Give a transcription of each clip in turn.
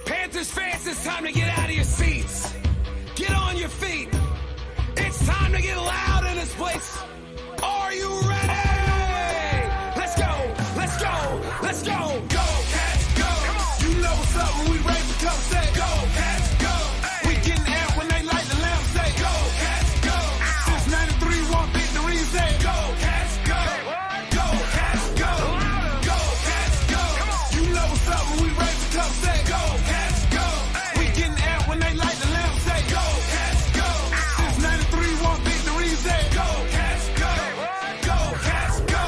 Panthers fans, it's time to get out of your seats. Get on your feet. It's time to get loud in this place. Are you ready? Let's go, let's go, let's go. Go, Cats, go. You know what's up when we raise the cup, say go, Cats, go. We getting amped when they light the lamp, say go, Cats, go. Since 93, one victory, say go, Cats, go. Go, Cats, go. Go, Cats, go. You know what's up when we raise the cup, say go, Cats, go. We getting amped when they light the lamp, say go, Cats, go. Since 93, one victory, say go, Cats, go. Go, Cats, go.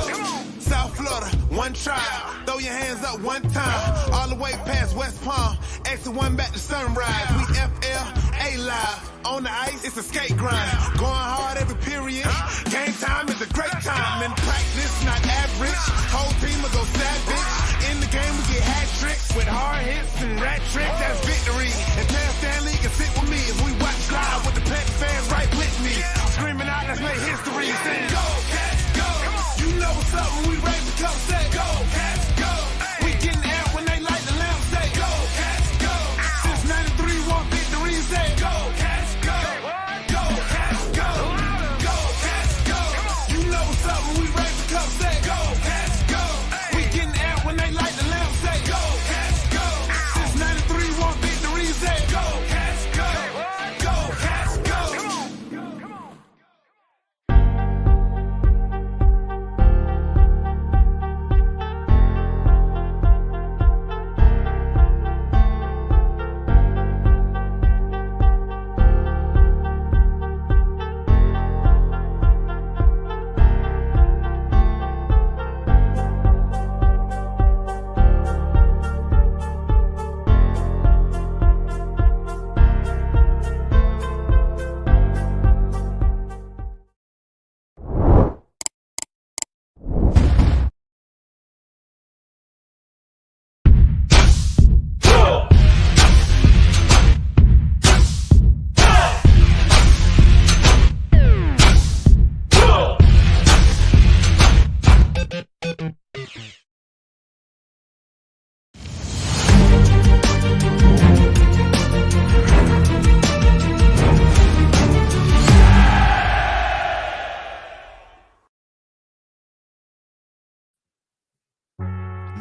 South Florida, one trial. Throw your hands up one time. All the way past West Palm. Exit one back to Sunrise. We FLA live. On the ice, it's a skate grind. Going hard every period. Game time is a great time. In practice, not average. Whole team will go savage. In the game, we get hat tricks with hard hits and rat tricks. That's victory. And Tam Stanley can sit with me as we watch live with the Pet fans right with me. Screaming out, let's make history. Saying, go, Cats, go. You know what's up when we raise the cup, say go, Cats, go. We getting amped when they light the lamp, say go, Cats, go. Since 93, one victory, say go, Cats, go. Go, Cats, go. Go, Cats, go. You know what's up when we raise the cup, say go, Cats, go. We getting amped when they light the lamp, say go, Cats, go. Since 93, one victory, say go, Cats, go. Go, Cats, go.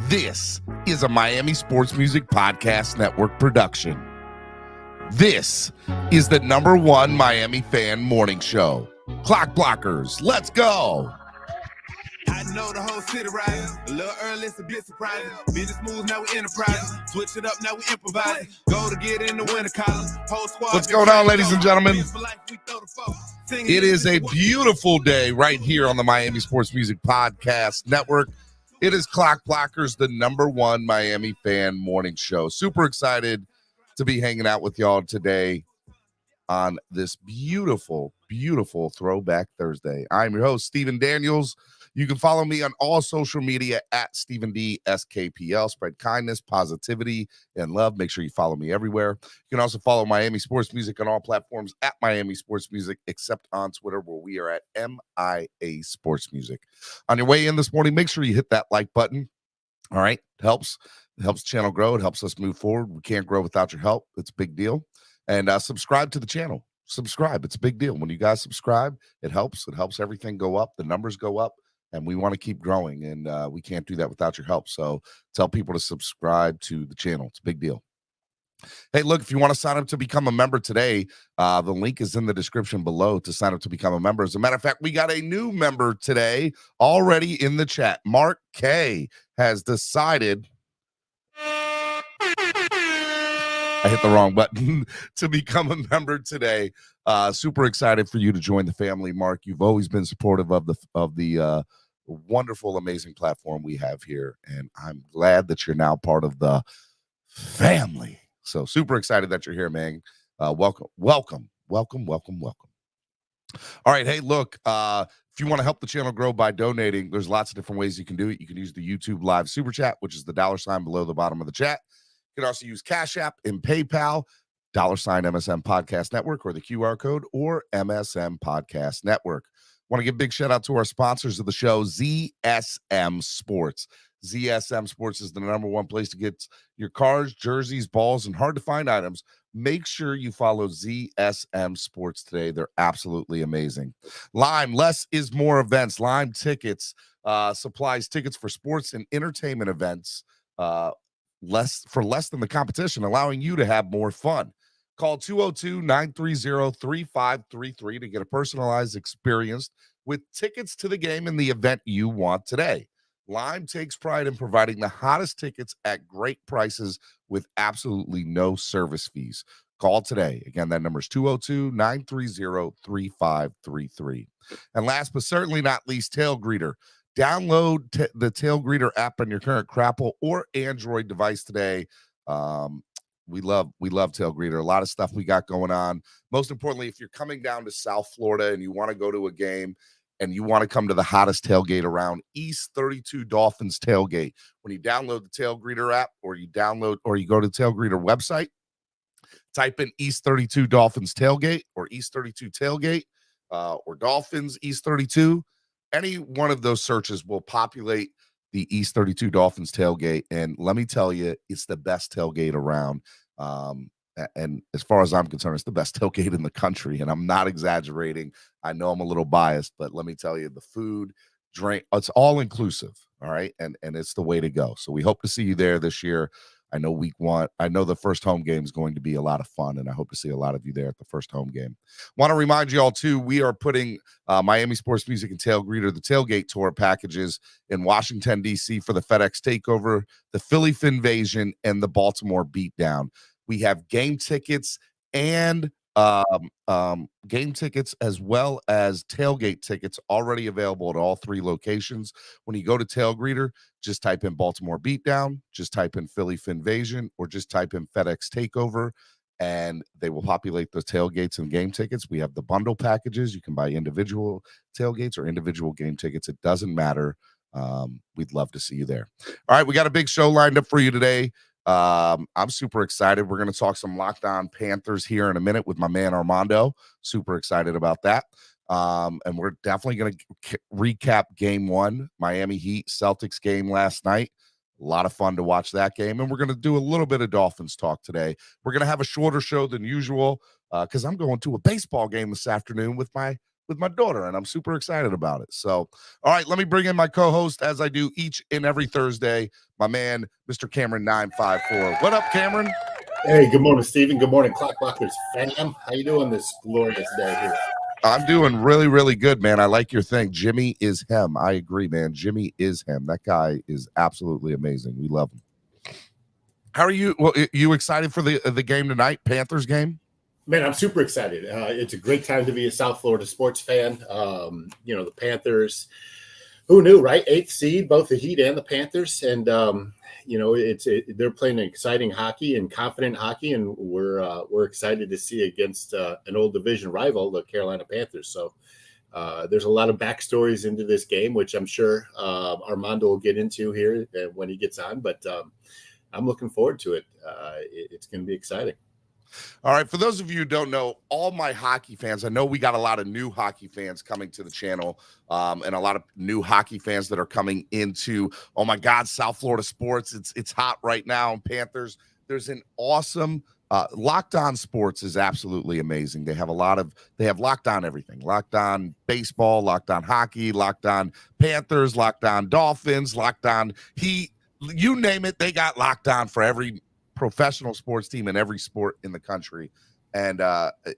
This is a Miami Sports Music Podcast Network production. This is the #1 Miami fan morning show. Clock Blockers, let's go. I know the whole city riding. A little early, it's a bit surprising. Business moves, now we enterprising. Switch it up, now we improvising. Go to get in the winter column. Whole squad. What's going on, ladies and gentlemen? It is a beautiful day right here on the Miami Sports Music Podcast Network. It is Clock Blockers, the #1 Miami fan morning show. Super excited to be hanging out with y'all today on this beautiful, beautiful Throwback Thursday. I'm your host, Stephen Daniels. You can follow me on all social media at Stephen D. SKPL. Spread kindness, positivity, and love. Make sure you follow me everywhere. You can also follow Miami Sports Music on all platforms at Miami Sports Music, except on Twitter, where we are at MIA Sports Music. On your way in this morning, make sure you hit that like button. All right. It helps the channel grow. It helps us move forward. We can't grow without your help. It's a big deal. And subscribe to the channel. Subscribe. It's a big deal. When you guys subscribe, it helps. It helps everything go up. The numbers go up. And we want to keep growing, and we can't do that without your help. So tell people to subscribe to the channel. It's a big deal. Hey, look, if you want to sign up to become a member today, the link is in the description below to sign up to become a member. As a matter of fact, we got a new member today already in the chat. Mark K has decided, I hit the wrong button, to become a member today. Super excited for you to join the family, Mark. You've always been supportive of the wonderful, amazing platform we have here, and I'm glad that you're now part of the family. So super excited that you're here, man. Welcome. All right, hey, look, if you want to help the channel grow by donating, there's lots of different ways you can do it. You can use the YouTube Live Super Chat, which is the $ below the bottom of the chat. You can also use Cash App and PayPal, $MSM Podcast Network, or the QR code, or MSM Podcast Network. Want to give a big shout out to our sponsors of the show, ZSM Sports. ZSM Sports is the number one place to get your cars, jerseys, balls, and hard-to-find items. Make sure you follow ZSM Sports today. They're absolutely amazing. Lime, less is more events. Lime Tickets supplies tickets for sports and entertainment events less than the competition, allowing you to have more fun. Call 202-930-3533 to get a personalized experience with tickets to the game and the event you want today. Lime takes pride in providing the hottest tickets at great prices with absolutely no service fees. Call today. Again, that number is 202-930-3533. And last but certainly not least, Tailgreeter. Download the Tailgreeter app on your current Crapple or Android device today. We love Tailgreeter. A lot of stuff we got going on. Most importantly, if you're coming down to South Florida and you want to go to a game and you want to come to the hottest tailgate around, East 32 Dolphins Tailgate. When you download the Tailgreeter app or you go to the Tailgreeter website, type in East 32 Dolphins Tailgate or East 32 Tailgate or Dolphins East 32. Any one of those searches will populate the East 32 Dolphins Tailgate. And let me tell you, it's the best tailgate around. And as far as I'm concerned, it's the best tailgate in the country. And I'm not exaggerating. I know I'm a little biased, but let me tell you, the food, drink, it's all inclusive. All right. And it's the way to go. So we hope to see you there this year. I know week one, I know the first home game is going to be a lot of fun, and I hope to see a lot of you there at the first home game. Want to remind you all, too, we are putting Miami Sports Music and Tailgreeter, the Tailgate Tour packages in Washington, D.C. for the FedEx Takeover, the Philly Finvasion, and the Baltimore Beatdown. We have game tickets and game tickets as well as tailgate tickets already available at all three locations. When you go to Tailgreeter, just type in Baltimore Beatdown, just type in Philly Finvasion, or just type in FedEx Takeover, and they will populate those tailgates and game tickets. We have the bundle packages. You can buy individual tailgates or individual game tickets. It doesn't matter. We'd love to see you there. All right, we got a big show lined up for you today. I'm super excited. We're going to talk some Locked On Panthers here in a minute with my man Armando. Super excited about that. And we're definitely going to recap game one, Miami Heat Celtics game last night. A lot of fun to watch that game. And we're going to do a little bit of Dolphins talk today. We're going to have a shorter show than usual because I'm going to a baseball game this afternoon with my daughter, and I'm super excited about it. So, all right, let me bring in my co-host as I do each and every Thursday, my man, Mr. Cameron 954. What up, Cameron? Hey, good morning, Steven. Good morning, CLOCKBLOCKERS fam. How you doing this glorious day here? I'm doing really, really good, man. I like your thing. Jimmy is him. I agree, man. Jimmy is him. That guy is absolutely amazing. We love him. How are you? Well, you excited for the game tonight, Panthers game? Man, I'm super excited. It's a great time to be a South Florida sports fan. The Panthers, who knew, right? 8th seed, both the Heat and the Panthers. And, they're playing exciting hockey and confident hockey. And we're excited to see against an old division rival, the Carolina Panthers. So there's a lot of backstories into this game, which I'm sure Armando will get into here when he gets on. But I'm looking forward to it. It's going to be exciting. All right, for those of you who don't know, all my hockey fans, I know we got a lot of new hockey fans coming to the channel and a lot of new hockey fans that are coming into, oh my God, South Florida sports. It's hot right now in Panthers. There's an awesome Locked On Sports is absolutely amazing. They have Locked On everything. Locked On baseball, Locked On hockey, Locked On Panthers, Locked On Dolphins, Locked On Heat. You name it, they got Locked On for every professional sports team in every sport in the country. And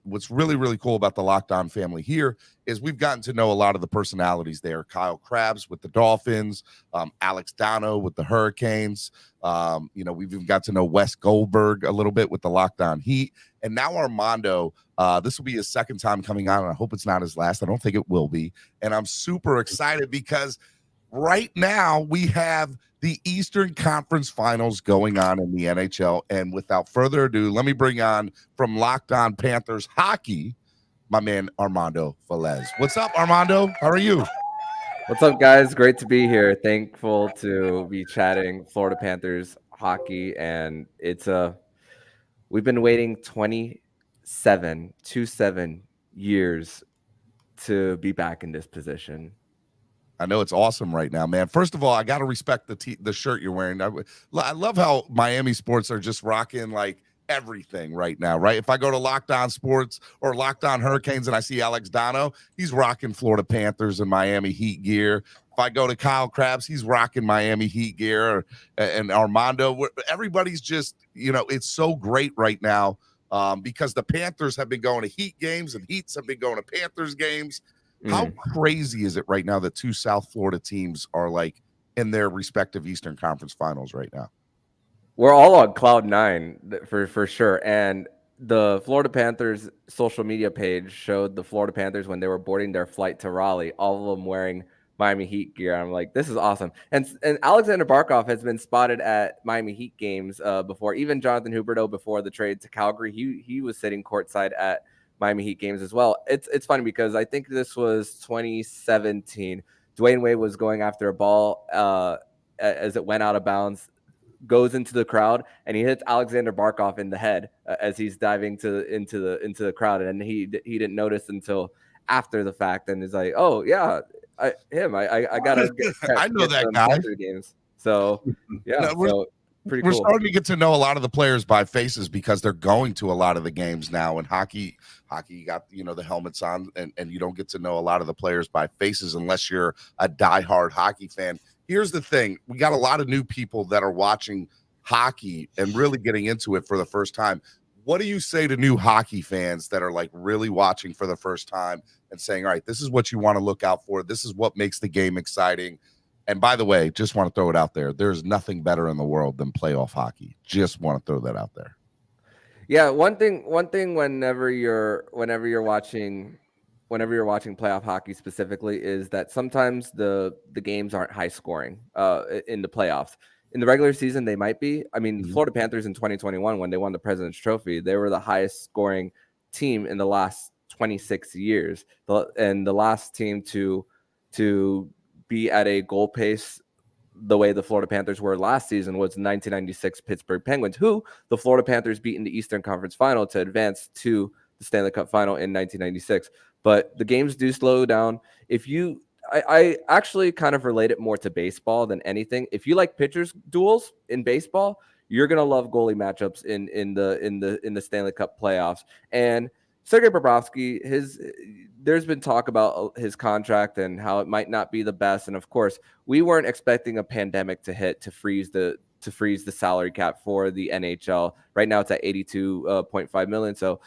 what's really, really cool about the Locked On family here is we've gotten to know a lot of the personalities there. Kyle Krabs with the Dolphins, Alex Dano with the Hurricanes. We've even got to know Wes Goldberg a little bit with the Locked On Heat. And now Armando, this will be his second time coming on, and I hope it's not his last. I don't think it will be. And I'm super excited because right now we have the Eastern Conference Finals going on in the NHL. And without further ado, let me bring on from Locked On Panthers Hockey, my man Armando Velez. What's up, Armando? How are you? What's up, guys? Great to be here. Thankful to be chatting Florida Panthers hockey. And we've been waiting 27 years to be back in this position. I know it's awesome right now, man. First of all, I got to respect the shirt you're wearing. I love how Miami sports are just rocking like everything right now, right? If I go to Locked On Sports or Locked On Hurricanes and I see Alex Dono, he's rocking Florida Panthers and Miami Heat gear. If I go to Kyle Krabs, he's rocking Miami Heat gear, and Armando. Everybody's just, it's so great right now because the Panthers have been going to Heat games and Heats have been going to Panthers games. How crazy is it right now that two South Florida teams are like in their respective Eastern Conference finals right now? We're all on cloud nine for sure. And the Florida Panthers social media page showed the Florida Panthers when they were boarding their flight to Raleigh, all of them wearing Miami Heat gear. I'm like, this is awesome. And Alexander Barkov has been spotted at Miami Heat games before. Even Jonathan Huberdeau, before the trade to Calgary, he was sitting courtside at Miami Heat games as well. It's funny because I think this was 2017. Dwayne Wade was going after a ball as it went out of bounds, goes into the crowd, and he hits Alexander Barkov in the head as he's diving into the crowd, and he didn't notice until after the fact, and he's like, "Oh yeah, I gotta I know that guy." Games. So yeah, pretty We're cool. starting to get to know a lot of the players by faces because they're going to a lot of the games now. And hockey, you got, the helmets on, and you don't get to know a lot of the players by faces unless you're a diehard hockey fan. Here's the thing. We got a lot of new people that are watching hockey and really getting into it for the first time. What do you say to new hockey fans that are like really watching for the first time and saying, all right, this is what you want to look out for. This is what makes the game exciting. And by the way, just want to throw it out there. There's nothing better in the world than playoff hockey. Just want to throw that out there. Yeah, one thing whenever you're watching playoff hockey specifically is that sometimes the games aren't high scoring in the playoffs. In the regular season, they might be. I mean, the Florida Panthers in 2021, when they won the President's Trophy, they were the highest scoring team in the last 26 years. And the last team to be at a goal pace the way the Florida Panthers were last season was 1996 Pittsburgh Penguins, who the Florida Panthers beat in the Eastern Conference Final to advance to the Stanley Cup Final in 1996. But the games do slow down. I actually kind of relate it more to baseball than anything. If you like pitchers duels in baseball, you're gonna love goalie matchups in the Stanley Cup playoffs. And Sergei Bobrovsky, there's been talk about his contract and how it might not be the best. And of course, we weren't expecting a pandemic to hit to freeze the salary cap for the NHL. Right now, it's at $82.5 million. So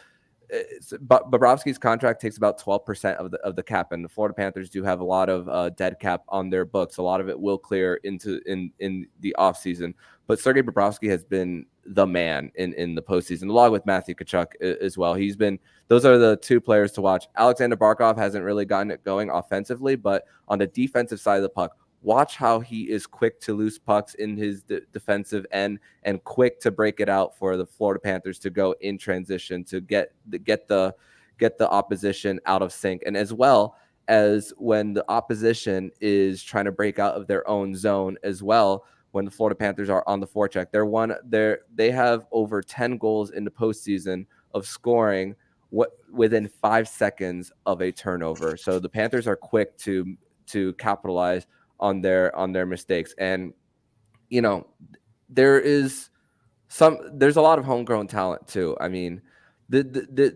Bobrovsky's contract takes about 12% of the cap, and the Florida Panthers do have a lot of dead cap on their books. A lot of it will clear in the offseason. But Sergei Bobrovsky has been the man in the postseason, along with Matthew Tkachuk as well. Those are the two players to watch. Alexander Barkov hasn't really gotten it going offensively, but on the defensive side of the puck, watch how he is quick to lose pucks in his defensive end and quick to break it out for the Florida Panthers to go in transition to get the opposition out of sync. And as well as when the opposition is trying to break out of their own zone as well, when the Florida Panthers are on the forecheck, they have over 10 goals in the postseason of scoring within 5 seconds of a turnover. So the Panthers are quick to capitalize on their mistakes. And there's a lot of homegrown talent too. I mean, the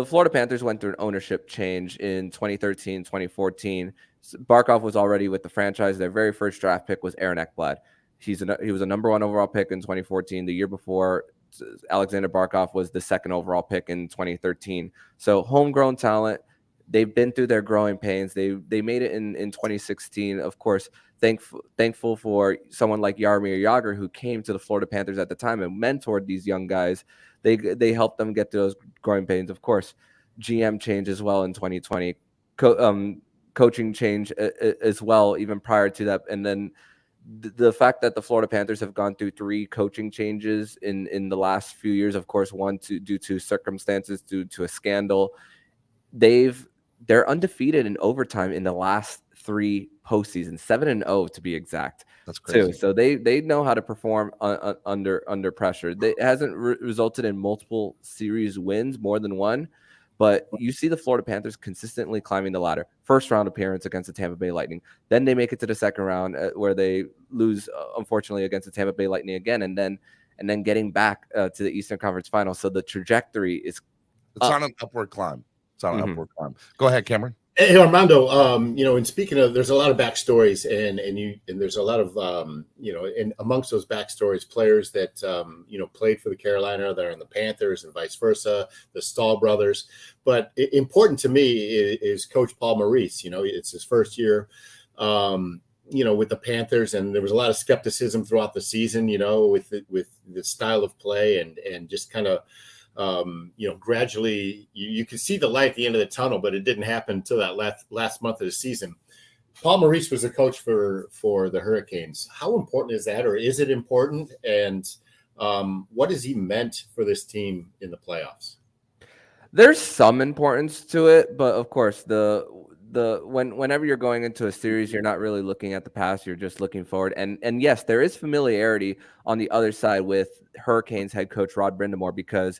Florida Panthers went through an ownership change in 2013, 2014. Barkov was already with the franchise. Their very first draft pick was Aaron Ekblad. He was a number 1 overall pick in 2014. The year before, Alexander Barkov was the 2nd overall pick in 2013. So homegrown talent. They've been through their growing pains. They made it in 2016. Of course, thankful for someone like Jaromir Jagr, who came to the Florida Panthers at the time and mentored these young guys. They helped them get through those growing pains. Of course, GM change as well in 2020. Coaching change as well, even prior to that. And then the fact that the Florida Panthers have gone through 3 coaching changes in the last few years, of course, one due to circumstances, due to a scandal. They're undefeated in overtime in the last 3 postseasons, 7-0 to be exact. That's crazy. So they know how to perform under pressure. It hasn't resulted in multiple series wins, more than one, But you see the Florida Panthers consistently climbing the ladder. First round appearance against the Tampa Bay Lightning. Then they make it to the second round where they lose, unfortunately, against the Tampa Bay Lightning again. And then getting back to the Eastern Conference Finals. So the trajectory is on an upward climb. It's on an upward climb. Go ahead, Cameron. Hey, Armando, and speaking of, there's a lot of backstories and there's a lot of, and amongst those backstories, players that, played for the Carolina, that are in the Panthers and vice versa, the Stahl brothers. But important to me is Coach Paul Maurice. It's his first year, with the Panthers, and there was a lot of skepticism throughout the season, with the style of play and just kind of, gradually you can see the light at the end of the tunnel, but it didn't happen until that last month of the season. Paul Maurice was the coach for the Hurricanes. How important is that, or is it important? And what has he meant for this team in the playoffs? There's some importance to it, but of course, whenever you're going into a series, you're not really looking at the past, you're just looking forward. And yes, there is familiarity on the other side with Hurricanes head coach Rod Brindamore, because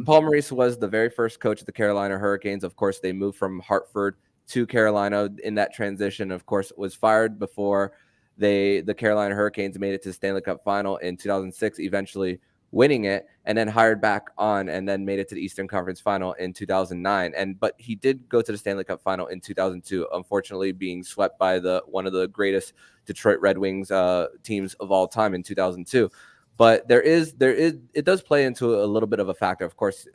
Paul Maurice was the very first coach of the Carolina Hurricanes. Of course, they moved from Hartford to Carolina in that transition. Of course, was fired before the Carolina Hurricanes made it to the Stanley Cup final in 2006, eventually winning it, and then hired back on and then made it to the Eastern Conference final in 2009. But he did go to the Stanley Cup final in 2002, unfortunately being swept by one of the greatest Detroit Red Wings teams of all time in 2002. But it does play into a little bit of a factor. Of course,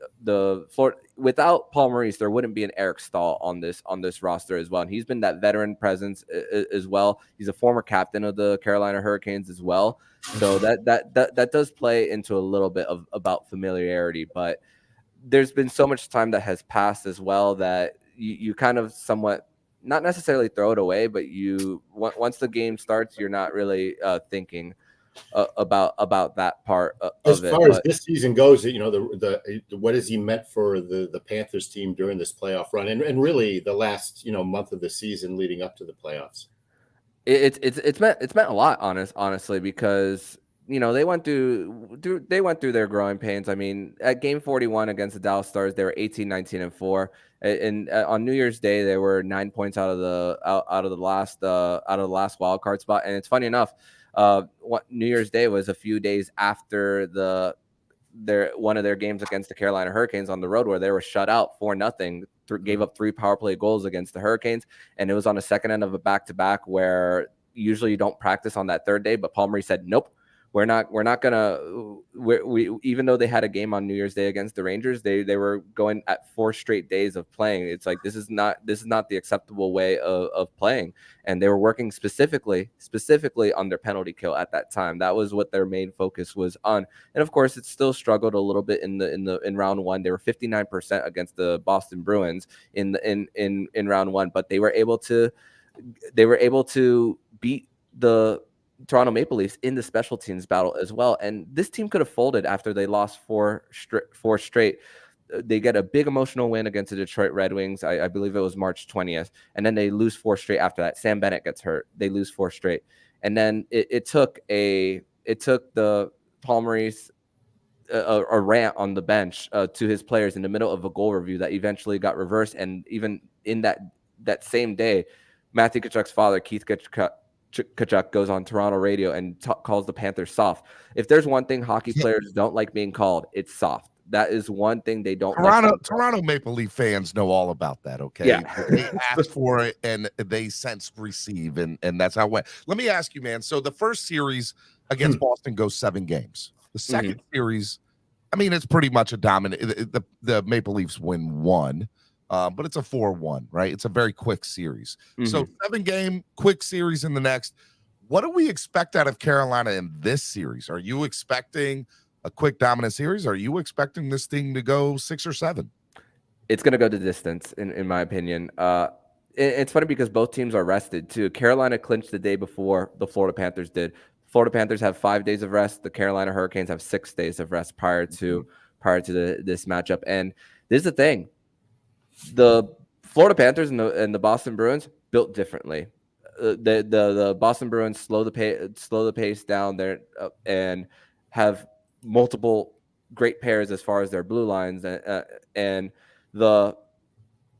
without Paul Maurice, there wouldn't be an Eric Stahl on this roster as well. And he's been that veteran presence as well. He's a former captain of the Carolina Hurricanes as well. So that does play into a little bit about familiarity. But there's been so much time that has passed as well that you kind of somewhat, not necessarily throw it away, but once the game starts, you're not really thinking about that part of it. As far as this season goes, what has he meant for the Panthers team during this playoff run, and really the last month of the season leading up to the playoffs? It's meant a lot, honestly, because they went through their growing pains. I mean, at game 41 against the Dallas Stars, they were 18-19-4, and on New Year's Day they were 9 points out of the last wild card spot. And it's funny enough, New Year's Day was a few days after one of their games against the Carolina Hurricanes on the road, where they were shut out 4-0, gave up 3 power play goals against the Hurricanes, and it was on the second end of a back-to-back where usually you don't practice on that third day. But Paul Maurice said, nope, we're not gonna. Even though they had a game on New Year's Day against the Rangers, they were going at 4 straight days of playing. It's like this is not the acceptable way of playing, and they were working specifically on their penalty kill at that time. That was what their main focus was on. And of course, it still struggled a little bit in round one. They were 59% against the Boston Bruins in round one, but they were able to beat the Toronto Maple Leafs in the special teams battle as well. And this team could have folded after they lost four straight. They get a big emotional win against the Detroit Red Wings. I believe it was March 20th. And then they lose 4 straight after that. Sam Bennett gets hurt. They lose 4 straight. And then it took the Paul Maurice a rant on the bench to his players in the middle of a goal review that eventually got reversed. And even in that same day, Matthew Tkachuk's father, Keith Tkachuk, goes on Toronto radio and calls the Panthers soft. If there's one thing hockey players don't like being called, it's soft. That is one thing they don't like. Toronto Maple Leaf fans know all about that, okay? Yeah. They asked for it, and they sensed receive, and that's how it went. Let me ask you, man. So the first series against Boston goes 7 games. The second series, I mean, it's pretty much a dominant. The Maple Leafs win 1. But it's a 4-1, right? It's a very quick series. So 7-game quick series in the next. What do we expect out of Carolina in this series? Are you expecting a quick dominant series? Are you expecting this thing to go 6 or 7? It's going to go the distance, in my opinion. It's funny because both teams are rested too. Carolina clinched the day before the Florida Panthers did. Florida Panthers have 5 days of rest. The Carolina Hurricanes have 6 days of rest prior to this matchup. And this is the thing. The Florida Panthers and the Boston Bruins built differently. The Boston Bruins slow the pace down there and have multiple great pairs as far as their blue lines, and The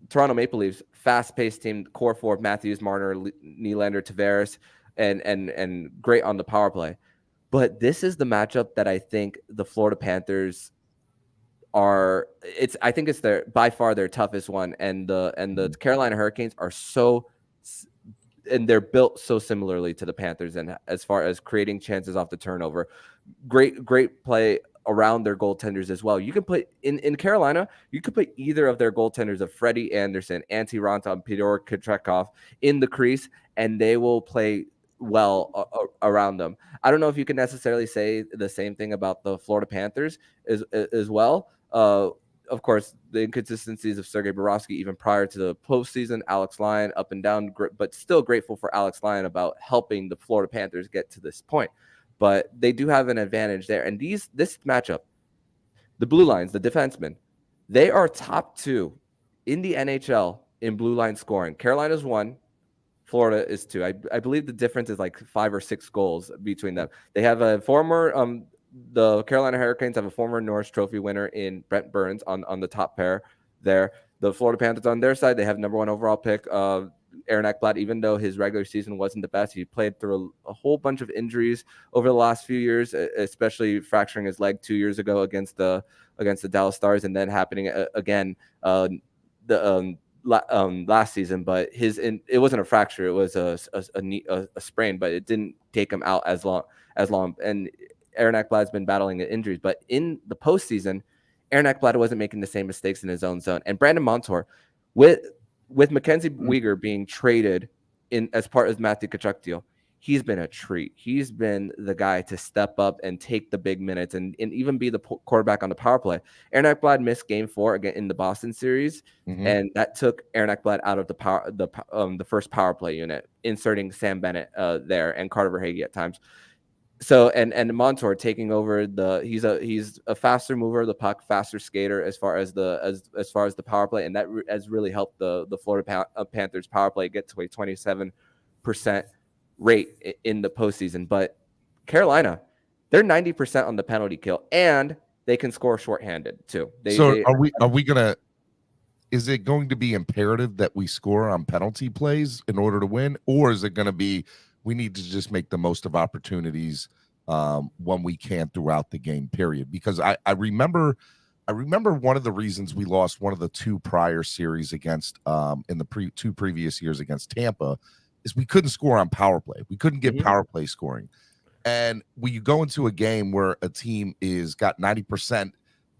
Toronto Maple Leafs, fast-paced team, core four of Matthews, Marner, Nylander, Tavares, and great on the power play. But this is the matchup that I think the Florida Panthers are. I think it's by far their toughest one, and the Carolina Hurricanes are and they're built so similarly to the Panthers, and as far as creating chances off the turnover, great play around their goaltenders as well. You can put in Carolina, you could put either of their goaltenders of Freddie Anderson, Antti Ranta, and Pyotr Kochetkov in the crease, and they will play well around them. I don't know if you can necessarily say the same thing about the Florida Panthers as well. Of course, the inconsistencies of Sergei Bobrovsky even prior to the postseason, Alex Lyon up and down, but still grateful for Alex Lyon about helping the Florida Panthers get to this point. But they do have an advantage there. And this matchup, the blue lines, the defensemen, they are top 2 in the NHL in blue line scoring. Carolina's 1, Florida is 2. I believe the difference is like 5 or 6 goals between them. They have a former the Carolina Hurricanes have a former Norris Trophy winner in Brent Burns on the top pair there. The Florida Panthers on their side, they have number 1 overall pick, Aaron Ekblad. Even though his regular season wasn't the best, he played through a whole bunch of injuries over the last few years, especially fracturing his leg 2 years ago against the Dallas Stars, and then happening again last season. But it wasn't a fracture; it was a sprain, but it didn't take him out as long. And Aaron Ekblad's been battling injuries, but in the postseason, Aaron Ekblad wasn't making the same mistakes in his own zone. And Brandon Montour, with Mackenzie Weegar being traded in as part of Matthew Tkachuk deal, he's been a treat. He's been the guy to step up and take the big minutes and even be the quarterback on the power play. Aaron Ekblad missed Game 4 again in the Boston series, and that took Aaron Ekblad out of the first power play unit, inserting Sam Bennett there and Carter Verhaeghe at times. So and Montour taking over he's a faster mover of the puck, faster skater as far as the power play, and that has really helped the Florida Panthers power play get to a 27% rate in the postseason. But Carolina, they're 90% on the penalty kill, and they can score shorthanded too. Are we gonna? Is it going to be imperative that we score on penalty plays in order to win, or is it going to be we need to just make the most of opportunities when we can throughout the game period? Because I remember one of the reasons we lost one of the 2 prior series against in the 2 previous years against Tampa is we couldn't score on power play. We couldn't get power play scoring. And when you go into a game where a team is got 90%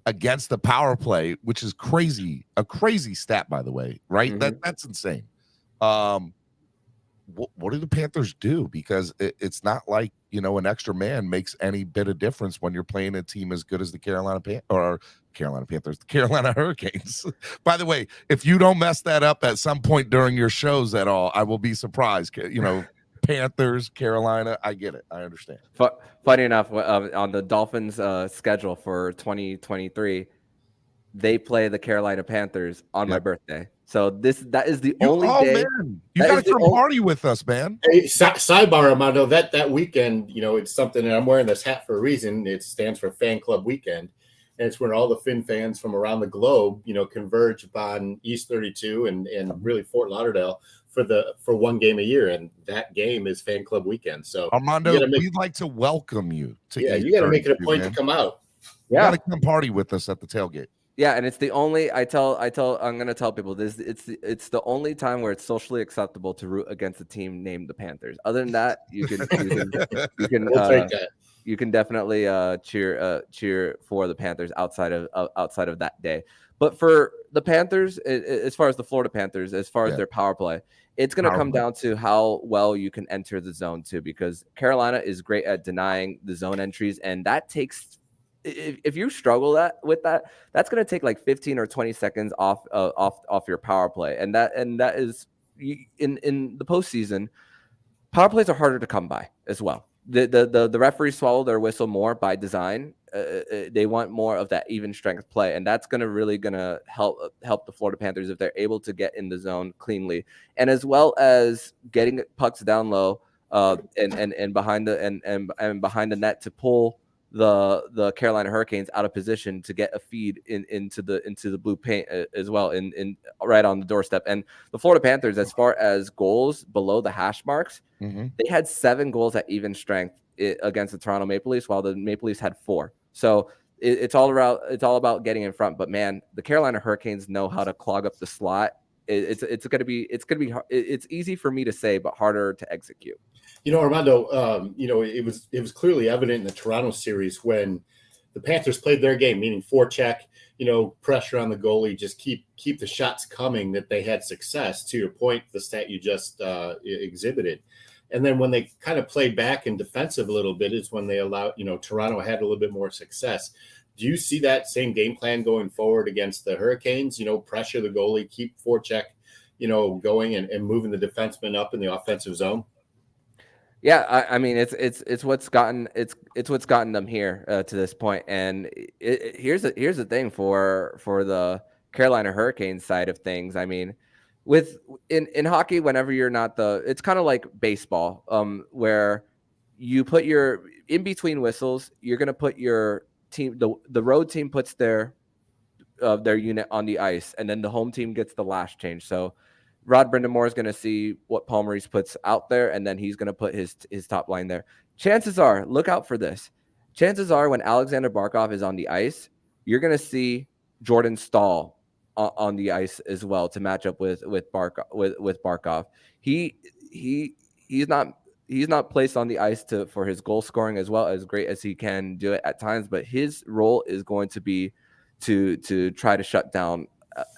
against the power play, which is crazy, a crazy stat, by the way, right? That's insane. What do the Panthers do? Because it's not like, an extra man makes any bit of difference when you're playing a team as good as the Carolina Panthers, the Carolina Hurricanes. By the way, if you don't mess that up at some point during your shows at all, I will be surprised. Panthers, Carolina, I get it. I understand. Funny enough, on the Dolphins schedule for 2023, they play the Carolina Panthers on my birthday. So that is the only day. Man. You got to come party with us, man. Hey, sidebar, Armando, that weekend, it's something, and I'm wearing this hat for a reason. It stands for Fan Club Weekend. And it's when all the Fin fans from around the globe, converge upon East 32 and really Fort Lauderdale for one game a year. And that game is Fan Club Weekend. So Armando, we'd like to welcome you to East you got to make it a point man. to come out. You got to come party with us at the tailgate. Yeah, and it's the only I'm gonna tell people this. It's the only time where it's socially acceptable to root against a team named the Panthers. Other than that, you can you can definitely cheer for the Panthers outside of that day. But for the Panthers, as far as the Florida Panthers, as far as their power play, it's going to come down to how well you can enter the zone too, because Carolina is great at denying the zone entries, and that takes. If you struggle with that, that's going to take like 15 or 20 seconds off your power play, and that is in the postseason. Power plays are harder to come by as well. The referees swallow their whistle more by design. They want more of that even strength play, and that's really gonna help the Florida Panthers if they're able to get in the zone cleanly, and as well as getting pucks down low and behind the net to pull the Carolina Hurricanes out of position to get a feed into the blue paint as well, in right on the doorstep. And the Florida Panthers, as far as goals below the hash marks, they had 7 goals at even strength against the Toronto Maple Leafs, while the Maple Leafs had 4. So it's all about getting in front. But man, the Carolina Hurricanes know how to clog up the slot. It's easy for me to say, but harder to execute. Armando, it was clearly evident in the Toronto series when the Panthers played their game, meaning forecheck, pressure on the goalie, just keep the shots coming, that they had success. To your point, the stat you just exhibited. And then when they kind of played back and defensive a little bit is when they allowed, Toronto had a little bit more success. Do you see that same game plan going forward against the Hurricanes? Pressure the goalie, keep forecheck, going and moving the defenseman up in the offensive zone? Yeah, I mean it's what's gotten them here to this point. And here's the thing for the Carolina Hurricanes side of things. I mean, in hockey, whenever you're not it's kind of like baseball, where you put your in between whistles, you're gonna put your team, the road team puts their unit on the ice, and then the home team gets the last change. So Rod Brindamore is going to see what Paul Maurice puts out there, and then he's going to put his top line there. Chances are, look out for this. Chances are, when Alexander Barkov is on the ice, you're going to see Jordan Staal on the ice as well to match up with Barkov. He's not placed on the ice for his goal scoring as well, as great as he can do it at times, but his role is going to be to try to shut down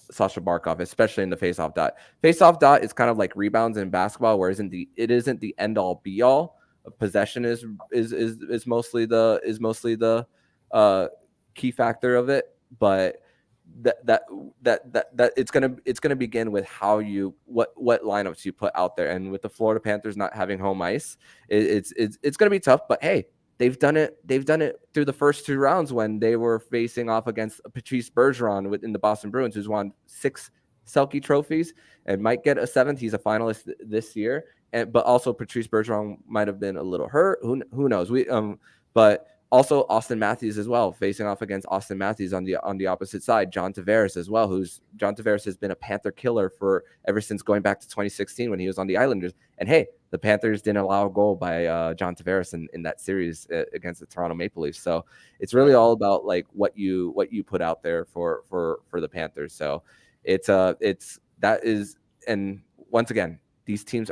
Sasha Barkov, especially in the faceoff dot. Faceoff dot is kind of like rebounds in basketball, where it isn't the end all be all. Possession is mostly the key factor of it, but that it's gonna begin with how what lineups you put out there. And with the Florida Panthers not having home ice, it's gonna be tough. But hey, they've done it through the first 2 rounds when they were facing off against Patrice Bergeron in the Boston Bruins, who's won 6 Selke trophies and might get a 7th. He's a finalist this year, but also Patrice Bergeron might have been a little hurt. Who knows? But also Austin Matthews as well, facing off against Austin Matthews on the opposite side. John Tavares as well, John Tavares has been a Panther killer ever since going back to 2016 when he was on the Islanders. And hey, the Panthers didn't allow a goal by John Tavares in that series against the Toronto Maple Leafs. So it's really all about like what you put out there for the Panthers. So and once again, these teams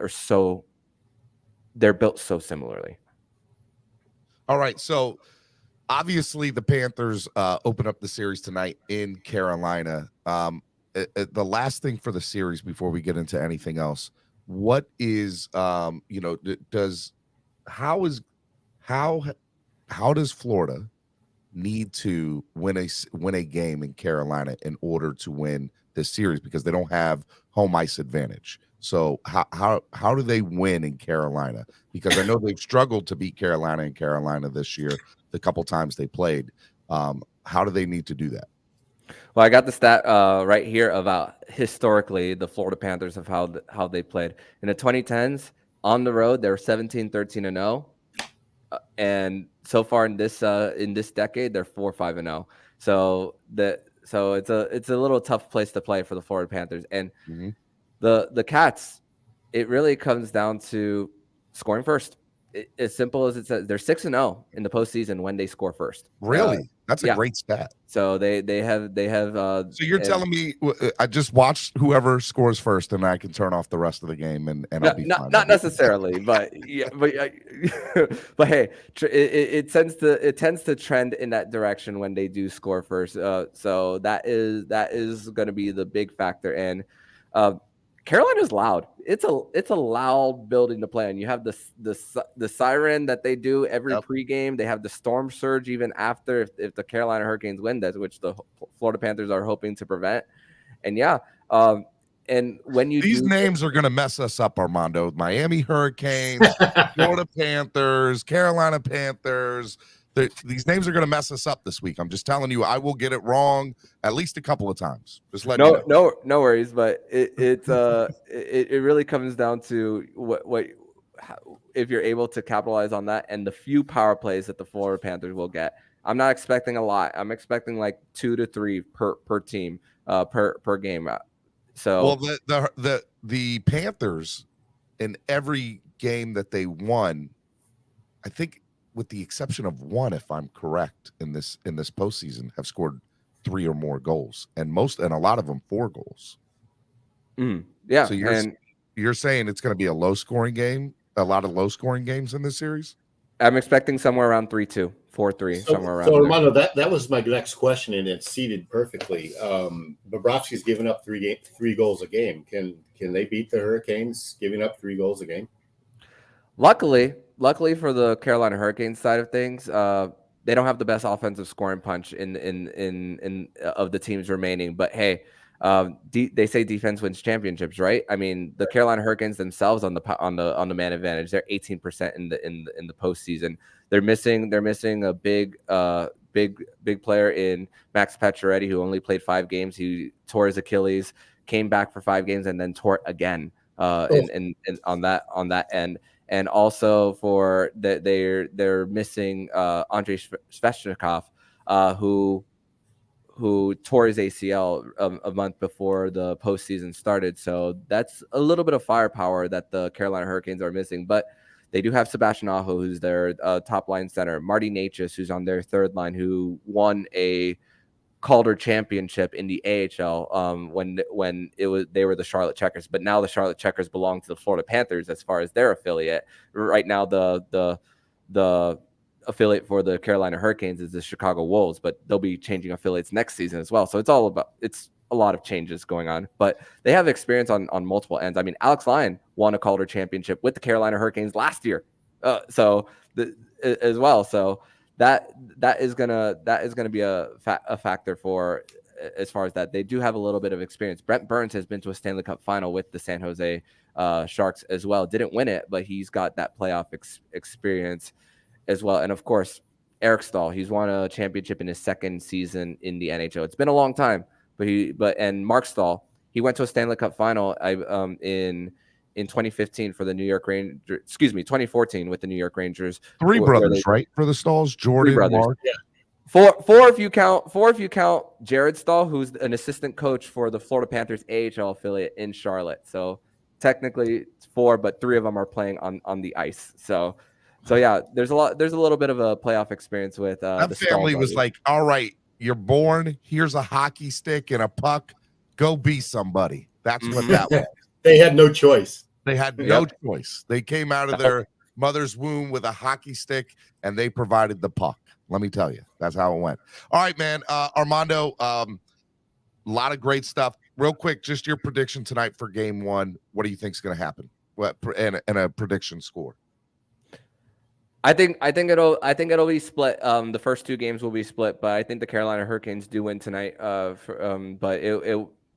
they're built so similarly. All right, so obviously the Panthers open up the series tonight in Carolina. The last thing for the series before we get into anything else, what is how does Florida need to win a game in Carolina in order to win this series, because they don't have home ice advantage? So how do they win in Carolina? Because I know they've struggled to beat Carolina in Carolina this year, the couple times they played. How do they need to do that? Well, I got the stat right here about historically the Florida Panthers of how they played. In the 2010s, on the road, they were 17-13-0. And so far in this decade, they're 4-5-0. So it's a little tough place to play for the Florida Panthers. And the Cats, it really comes down to scoring first. As simple as it says, they're 6-0 in the postseason when they score first. Really? That's a great stat. So they have. So you're telling me I just watch whoever scores first, and I can turn off the rest of the game, and I'll be fine. Not necessarily, but yeah, but hey, it tends to trend in that direction when they do score first. So that is going to be the big factor. And Carolina's loud. It's a loud building to play in. You have the siren that they do every pregame. They have the storm surge even after if the Carolina Hurricanes win, that which the Florida Panthers are hoping to prevent. And and when these names are going to mess us up, Armando. Miami Hurricanes, Florida Panthers, Carolina Panthers. These names are going to mess us up this week. I'm just telling you, I will get it wrong at least a couple of times. Just let you know. No worries. But it really comes down to if you're able to capitalize on that and the few power plays that the Florida Panthers will get. I'm not expecting a lot. I'm expecting like 2 to 3 per team per game. So the Panthers in every game that they won, I think with the exception of one, if I'm correct, in this postseason, have scored 3 or more goals, and a lot of them 4 goals. Yeah. So you're saying it's going to be a low scoring game, a lot of low scoring games in this series? I'm expecting somewhere around 3-2, 4-3, somewhere around. So there. Armando, that was my next question, and it's seeded perfectly. Bobrovsky's given up 3 goals a game. Can they beat the Hurricanes giving up 3 goals a game? Luckily for the Carolina Hurricanes side of things, they don't have the best offensive scoring punch in of the teams remaining. But hey, they say defense wins championships, right? I mean, the Carolina Hurricanes themselves on the man advantage, they're 18% in the postseason. They're missing a big player in Max Pacioretty, who only played 5 games. He tore his Achilles, came back for 5 games, and then tore it again. On that end. And also for they're missing Andrei Svechnikov, who tore his ACL a month before the postseason started. So that's a little bit of firepower that the Carolina Hurricanes are missing. But they do have Sebastian Aho, who's their top line center, Marty Necas, who's on their third line, who won a Calder championship in the AHL when they were the Charlotte Checkers, but now the Charlotte Checkers belong to the Florida Panthers as far as their affiliate. Right now, the affiliate for the Carolina Hurricanes is the Chicago Wolves, but they'll be changing affiliates next season as well. So it's a lot of changes going on, but they have experience on multiple ends. I mean, Alex Lyon won a Calder championship with the Carolina Hurricanes last year, as well. So that is gonna be a factor for as far as that. They do have a little bit of experience. Brent Burns has been to a Stanley Cup final with the San Jose Sharks as well. Didn't win it, but he's got that playoff experience as well. And of course, Eric Stahl, he's won a championship in his second season in the NHL. It's been a long time, and Mark Stahl, he went to a Stanley Cup final in 2015 for the New York Rangers. 2014 with the New York Rangers. 3 brothers, right? For the Stalls, Jordan, Mark. Yeah. Four if you count Jared Stahl, who's an assistant coach for the Florida Panthers AHL affiliate in Charlotte. So technically it's 4, but 3 of them are playing on the ice. So yeah, there's a little bit of a playoff experience with that the family was like, all right, you're born, here's a hockey stick and a puck, go be somebody. That's what that was. They had no choice. They had no choice. They came out of their mother's womb with a hockey stick, and they provided the puck. Let me tell you, that's how it went. All right, man. Armando, a lot of great stuff. Real quick, just your prediction tonight for game 1. What do you think is going to happen? And a prediction score. I think it'll be split. The first 2 games will be split, but I think the Carolina Hurricanes do win tonight. But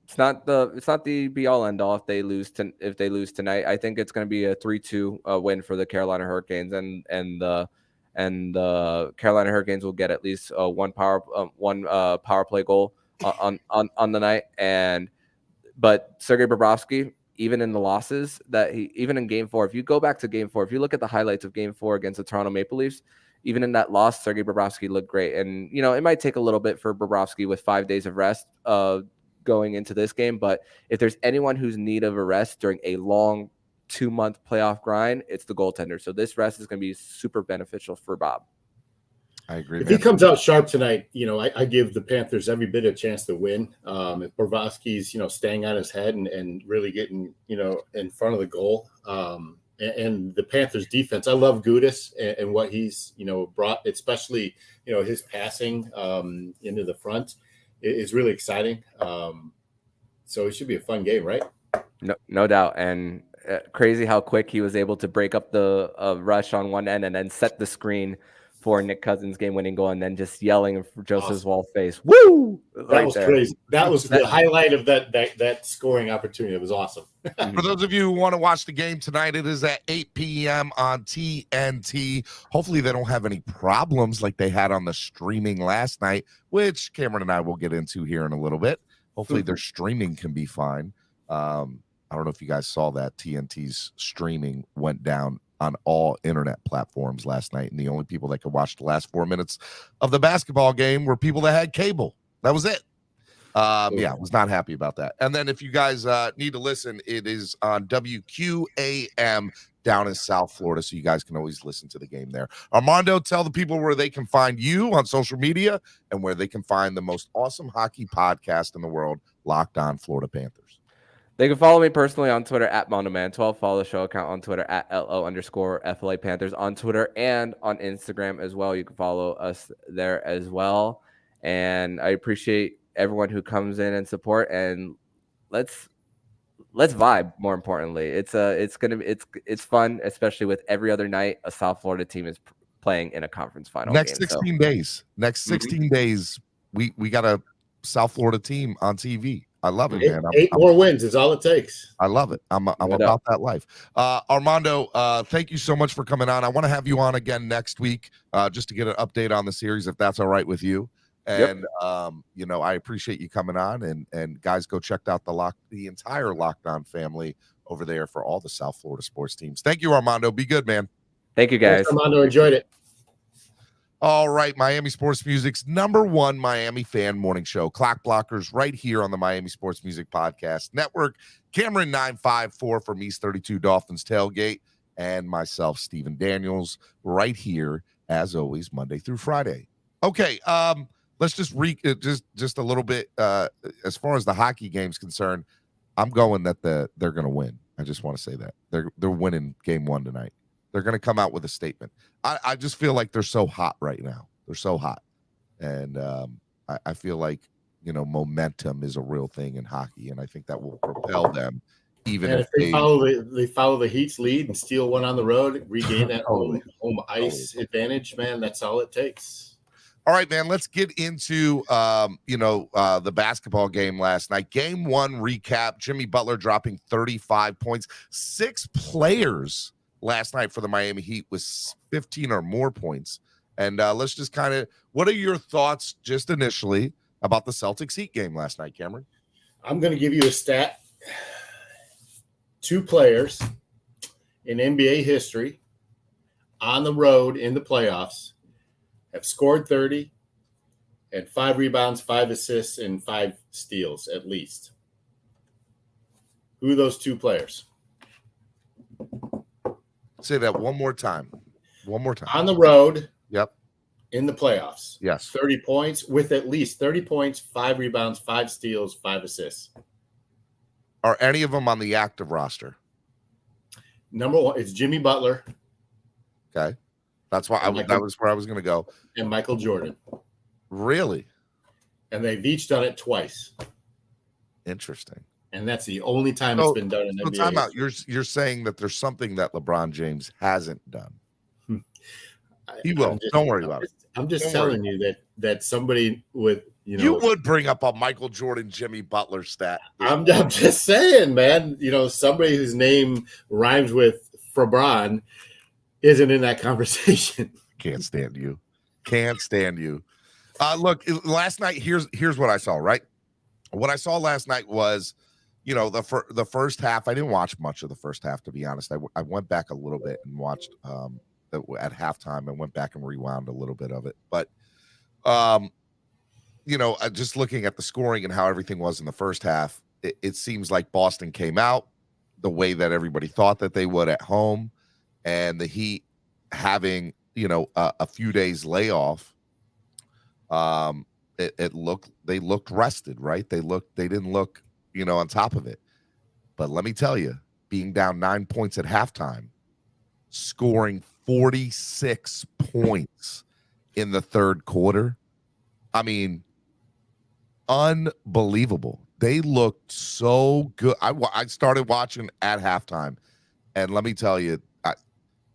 it's not the be all end all if they lose tonight. I think it's going to be a 3-2 win for the Carolina Hurricanes, and the Carolina Hurricanes will get at least one power play goal on the night. But Sergei Bobrovsky, even in the losses even in game 4, if you go back to game 4, if you look at the highlights of game 4 against the Toronto Maple Leafs, even in that loss, Sergei Bobrovsky looked great. And it might take a little bit for Bobrovsky with 5 days of rest going into this game, but if there's anyone who's in need of a rest during a long 2-month playoff grind, it's the goaltender. So this rest is going to be super beneficial for Bob. I agree. If he comes out sharp tonight, I give the Panthers every bit a chance to win. If Bobrovsky's, staying on his head and really getting, in front of the goal, and the Panthers defense, I love Gudas and what he's, brought, especially, his passing into the front is really exciting. So it should be a fun game, right? No doubt. And crazy how quick he was able to break up the rush on one end and then set the screen for Nick Cousins' game-winning goal, and then just yelling in Joseph Wall's face. Woo! That was crazy. That was the highlight of that scoring opportunity. It was awesome. For those of you who want to watch the game tonight, it is at 8 p.m. on TNT. Hopefully they don't have any problems like they had on the streaming last night, which Cameron and I will get into here in a little bit. Hopefully their streaming can be fine. I don't know if you guys saw that. TNT's streaming went down on all internet platforms last night. And the only people that could watch the last 4 minutes of the basketball game were people that had cable. That was it. Yeah, was not happy about that. And then if you guys need to listen, it is on WQAM down in South Florida, so you guys can always listen to the game there. Armando, tell the people where they can find you on social media and where they can find the most awesome hockey podcast in the world, Locked On Florida Panthers. They can follow me personally on Twitter at Mondoman12. Follow the show account on Twitter at LO_FLA Panthers on Twitter and on Instagram as well. You can follow us there as well. And I appreciate everyone who comes in and support, and let's vibe. More importantly, it's fun, especially with every other night a South Florida team is playing in a conference final. Next game, 16 days, next 16 days, we got a South Florida team on TV. I love it, man. Eight more wins is all it takes. I love it. I'm about that life. Armando, thank you so much for coming on. I want to have you on again next week, just to get an update on the series, if that's all right with you. And I appreciate you coming on, and guys, go check out the entire Locked On family over there for all the South Florida sports teams. Thank you, Armando. Be good, man. Thank you, guys. Thanks, Armando, enjoyed it. All right, Miami Sports Music's #1 Miami fan morning show, Clock Blockers, right here on the Miami Sports Music Podcast Network. Cameron 954 from East 32 Dolphins Tailgate, and myself, Stephen Daniels, right here as always, Monday through Friday. Okay, let's just a little bit as far as the hockey game's concerned. I'm going that they're going to win. I just want to say that they're winning game 1 tonight. They're going to come out with a statement. I just feel like they're so hot right now. They're so hot. And I feel like, momentum is a real thing in hockey, and I think that will propel them. Even if they follow the Heat's lead and steal one on the road, regain that home ice advantage, man, that's all it takes. All right, man, let's get into, the basketball game last night. Game 1 recap, Jimmy Butler dropping 35 points. 6 players last night for the Miami Heat with 15 or more points. And let's just what are your thoughts just initially about the Celtics Heat game last night, Cameron? I'm going to give you a stat. 2 players in NBA history on the road in the playoffs have scored 30, had 5 rebounds, 5 assists, and 5 steals at least. Who are those 2 players? Say that one more time. On the road. Yep. In the playoffs. Yes. 30 points with at least 30 points, 5 rebounds, 5 steals, 5 assists. Are any of them on the active roster? Number 1 is Jimmy Butler. Okay. That's why that was where I was going to go. And Michael Jordan. Really? And they've each done it twice. Interesting. And that's the only time it's been done in NBA. Time out. You're saying that there's something that LeBron James hasn't done. He will. Don't worry about it. I'm just telling you that somebody with you would bring up a Michael Jordan, Jimmy Butler stat. I'm just saying, man. Somebody whose name rhymes with LeBron isn't in that conversation. Can't stand you. Look, last night. Here's what I saw. Right, what I saw last night was, the first half. I didn't watch much of the first half, to be honest. I went back a little bit and watched at halftime. I went back and rewound a little bit of it, but just looking at the scoring and how everything was in the first half, it seems like Boston came out the way that everybody thought that they would at home, and the Heat having a few days layoff. They looked rested, right? They didn't look on top of it. But let me tell you, being down 9 points at halftime, scoring 46 points in the third quarter. I mean, unbelievable. They looked so good. I started watching at halftime, and let me tell you,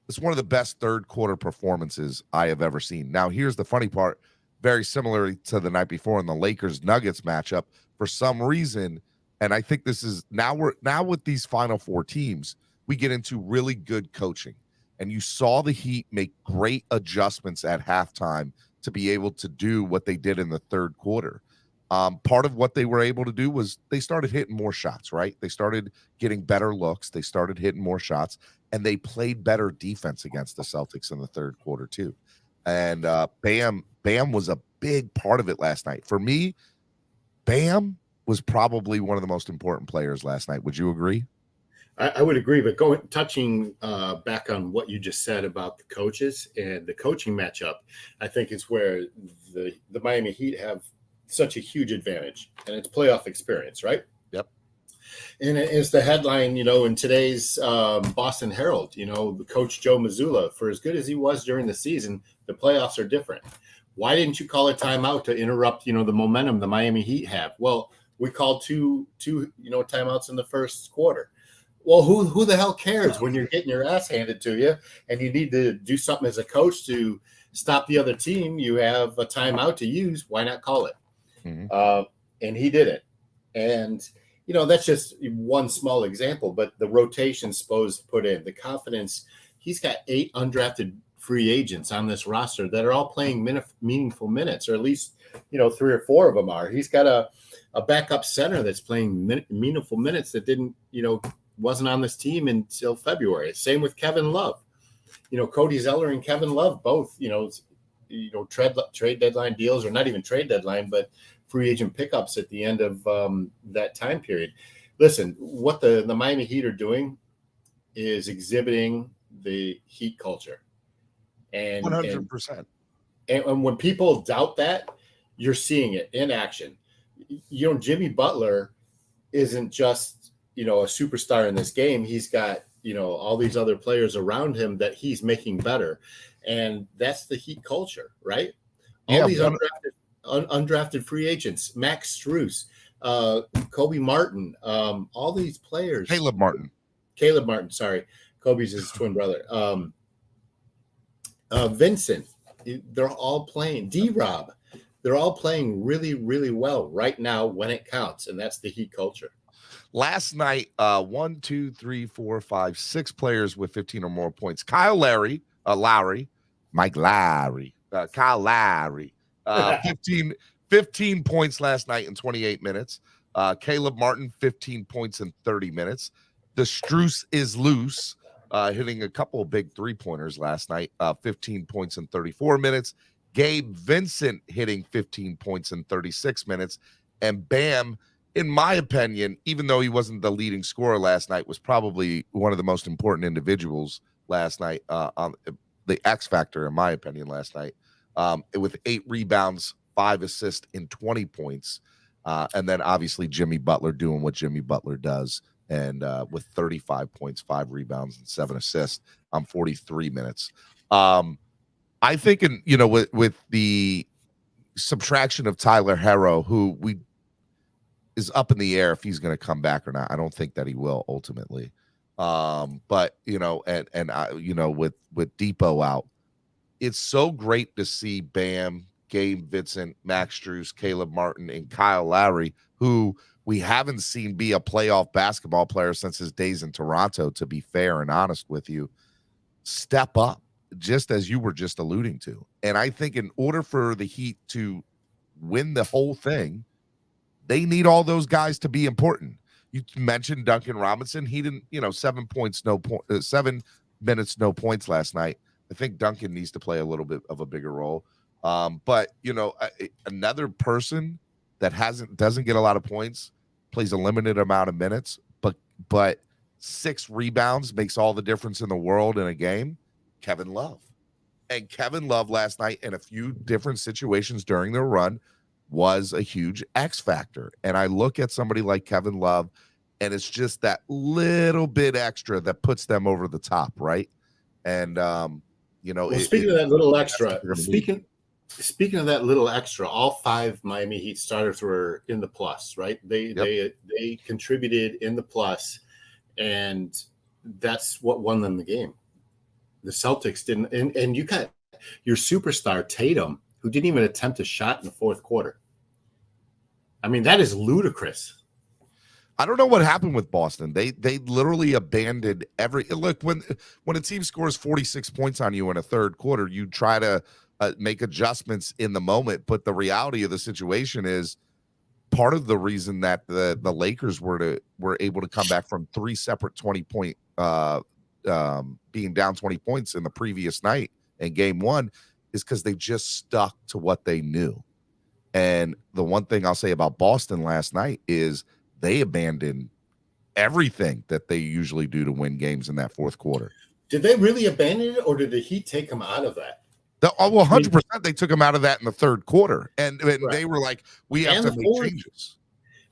it's one of the best third quarter performances I have ever seen. Now, here's the funny part. Very similar to the night before in the Lakers-Nuggets matchup, for some reason, and I think this is now with these Final Four teams, we get into really good coaching. And you saw the Heat make great adjustments at halftime to be able to do what they did in the third quarter. Part of what they were able to do was they started hitting more shots, right? They started getting better looks. They started hitting more shots. and they played better defense against the Celtics in the third quarter too. And Bam was a big part of it last night. For me, Bam was probably one of the most important players last night. Would you agree? I would agree, but touching back on what you just said about the coaches and the coaching matchup, I think is where the Miami Heat have such a huge advantage, and it's playoff experience, right? Yep. And it's the headline, in today's Boston Herald, the coach Joe Mazzulla, for as good as he was during the season, the playoffs are different. Why didn't you call a timeout to interrupt, the momentum the Miami Heat have? Well, we called two timeouts in the first quarter. Well, who the hell cares when you're getting your ass handed to you and you need to do something as a coach to stop the other team? You have a timeout to use. Why not call it? Mm-hmm. And he did it. And, that's just one small example, but the rotation Spo's put in, the confidence, he's got 8 undrafted free agents on this roster that are all playing meaningful minutes, or at least, 3 or 4 of them are. He's got a backup center that's playing meaningful minutes that didn't, wasn't on this team until February. Same with Kevin Love. Cody Zeller and Kevin Love both, trade deadline deals, or not even trade deadline, but free agent pickups at the end of that time period. Listen, what the Miami Heat are doing is exhibiting the Heat culture. And 100%. And when people doubt that, you're seeing it in action. Jimmy Butler isn't just, a superstar in this game. He's got, all these other players around him that he's making better. And that's the Heat culture, right? All these undrafted free agents, Max Strus, Kobe Martin, all these players. Caleb Martin, sorry. Kobe's his twin brother. Vincent, they're all playing. D-Rob, they're all playing really, really well right now when it counts, and that's the Heat culture. Last night, 1, 2, 3, 4, 5, 6 players with 15 or more points. Kyle Lowry, Mike Lowry, Kyle Lowry, 15 points last night in 28 minutes. Caleb Martin, 15 points in 30 minutes. The Strus is loose, hitting a couple of big 3-pointers last night, 15 points in 34 minutes. Gabe Vincent hitting 15 points in 36 minutes. And Bam, in my opinion, even though he wasn't the leading scorer last night, was probably one of the most important individuals last night, on the X factor, in my opinion, last night, with 8 rebounds, 5 assists, and 20 points. And then obviously Jimmy Butler doing what Jimmy Butler does, and with 35 points, 5 rebounds, and 7 assists on 43 minutes. I think, with the subtraction of Tyler Herro, who is up in the air if he's going to come back or not. I don't think that he will ultimately. But with Depot out, it's so great to see Bam, Gabe Vincent, Max Strus, Caleb Martin, and Kyle Lowry, who we haven't seen be a playoff basketball player since his days in Toronto, to be fair and honest with you, step up, just as you were just alluding to. And I think in order for the Heat to win the whole thing, they need all those guys to be important. You mentioned Duncan Robinson. He didn't, 7 minutes, no points last night. I think Duncan needs to play a little bit of a bigger role. But another person that doesn't get a lot of points, plays a limited amount of minutes, but 6 rebounds makes all the difference in the world in a game. Kevin Love. And Kevin Love last night, in a few different situations during their run, was a huge X factor. And I look at somebody like Kevin Love, and it's just that little bit extra that puts them over the top, right? And speaking of that little extra, speaking of that little extra, all 5 Miami Heat starters were in the plus, right? They contributed in the plus, and that's what won them the game. The Celtics didn't, and you got your superstar Tatum, who didn't even attempt a shot in the fourth quarter. I mean, that is ludicrous. I don't know what happened with Boston. They literally abandoned every look. When a team scores 46 points on you in a third quarter, you try to make adjustments in the moment. But the reality of the situation is, part of the reason that the Lakers were able to come back from 3 separate 20-point being down 20 points in the previous night in game one is because they just stuck to what they knew. And the one thing I'll say about Boston last night is they abandoned everything that they usually do to win games in that fourth quarter. Did they really abandon it, or did the Heat take them out of that? Well, 100% they took them out of that in the third quarter. And Right. they were like, we have to make changes.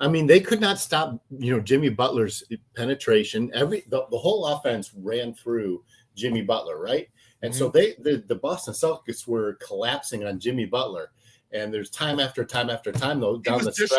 I mean, they could not stop, Jimmy Butler's penetration. The whole offense ran through Jimmy Butler, right? And so the Boston Celtics were collapsing on Jimmy Butler. And there's time after time after time, though, down the stretch.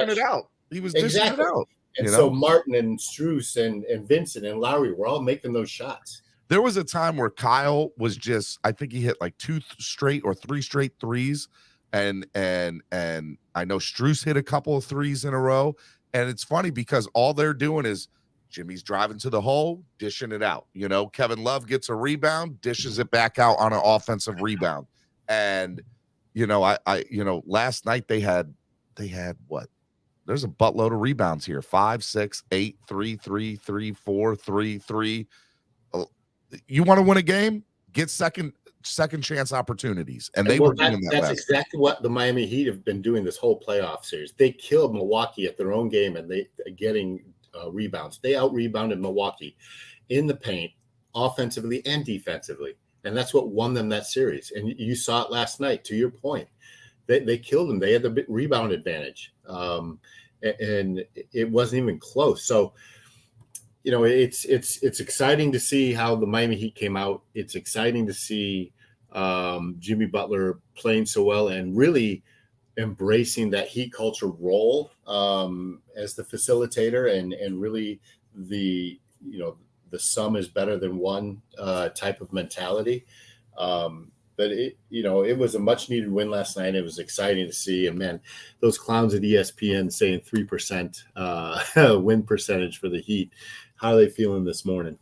He was dishing it out. And so Martin and Strus and Vincent and Lowry were all making those shots. There was a time where Kyle was I think he hit like 2 straight or 3 straight threes. And I know Strus hit a couple of threes in a row. And it's funny because all they're doing is Jimmy's driving to the hole, dishing it out. Kevin Love gets a rebound, dishes it back out on an offensive rebound. And last night they had what? There's a buttload of rebounds here. 5, 6, 8, 3, 3, 3, 4, 3, 3. You want to win a game? Get second chance opportunities. And they were doing that. That's exactly what the Miami Heat have been doing this whole playoff series. They killed Milwaukee at their own game, and they getting rebounds. They out-rebounded Milwaukee in the paint, offensively and defensively. And that's what won them that series. And you saw it last night, to your point. They killed them. They had the rebound advantage. And it wasn't even close. So, it's exciting to see how the Miami Heat came out. It's exciting to see Jimmy Butler playing so well and really embracing that Heat culture role as the facilitator and really the sum is better than one type of mentality. But it was a much needed win last night. It was exciting to see. And man, those clowns at ESPN saying 3% win percentage for the Heat. How are they feeling this morning?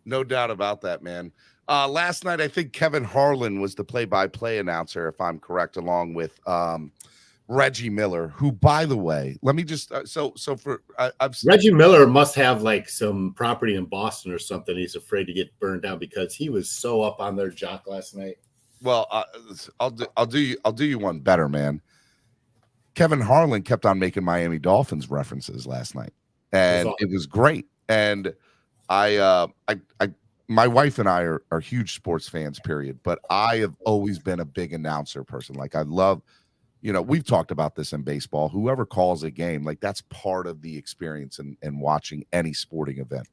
No doubt about that, man. Last night, I think Kevin Harlan was the play-by-play announcer, if I'm correct, along with Reggie Miller, who, by the way, let me just Reggie Miller must have like some property in Boston or something. He's afraid to get burned down because he was so up on their jock last night. Well, I'll do you one better, man. Kevin Harlan kept on making Miami Dolphins references last night, and it was great. And my wife and I are huge sports fans, period. But I have always been a big announcer person. Like I love, we've talked about this in baseball. Whoever calls a game, like that's part of the experience in watching any sporting event.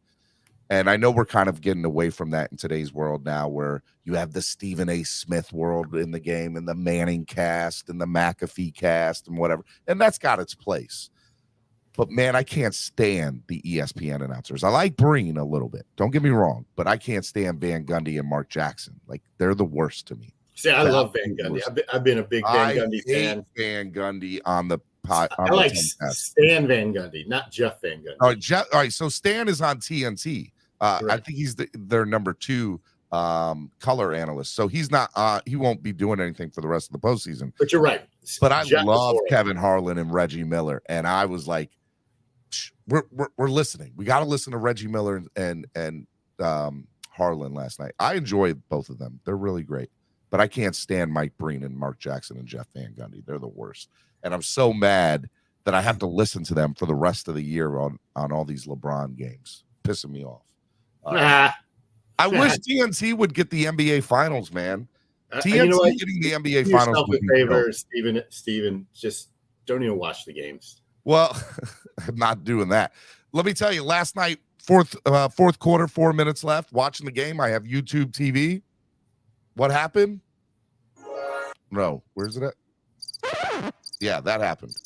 And I know we're kind of getting away from that in today's world now, where you have the Stephen A. Smith world in the game and the Manning cast and the McAfee cast and whatever. And that's got its place. But, man, I can't stand the ESPN announcers. I like Breen a little bit. Don't get me wrong. But I can't stand Van Gundy and Mark Jackson. Like, they're the worst to me. See, I love Van Gundy. I've been a big Van Gundy fan. Van Gundy on the pod. I like Stan Van Gundy, not Jeff Van Gundy. All right, so Stan is on TNT. I think he's their number 2 color analyst. So he's not he won't be doing anything for the rest of the postseason. But you're right. But I love Kevin Harlan and Reggie Miller. And I was like, we're listening. We got to listen to Reggie Miller and Harlan last night. I enjoyed both of them. They're really great. But I can't stand Mike Breen and Mark Jackson and Jeff Van Gundy. They're the worst. And I'm so mad that I have to listen to them for the rest of the year on all these LeBron games. Pissing me off. I wish TNT would get the NBA Finals, man. TNT getting the NBA Finals would be favor, Steven, just don't even watch the games. Well, I'm not doing that. Let me tell you, last night, fourth quarter, 4 minutes left, watching the game. I have YouTube TV. What happened? No, where's it at? Yeah, that happened.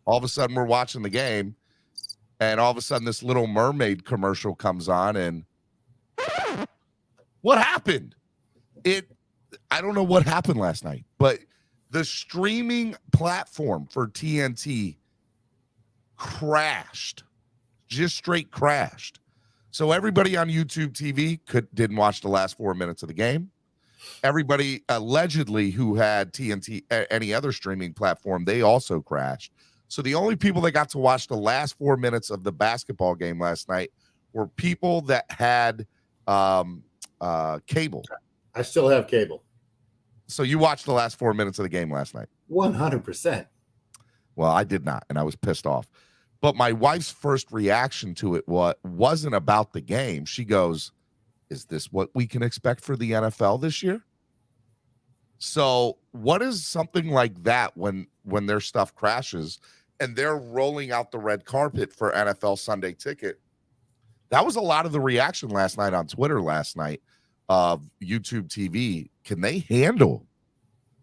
All of a sudden, we're watching the game, and all of a sudden, this Little Mermaid commercial comes on, and what happened? I don't know what happened last night, but the streaming platform for TNT crashed, just straight crashed. So everybody on YouTube TV didn't watch the last 4 minutes of the game. Everybody allegedly who had TNT, any other streaming platform, they also crashed. So the only people that got to watch the last 4 minutes of the basketball game last night were people that had cable? I still have cable. So you watched the last 4 minutes of the game last night? 100%. Well, I did not, and I was pissed off. But my wife's first reaction to it wasn't about the game. She goes, "Is this what we can expect for the NFL this year?" So what is something like that when their stuff crashes and they're rolling out the red carpet for NFL Sunday Ticket? That was a lot of the reaction last night on Twitter last night of YouTube TV. Can they handle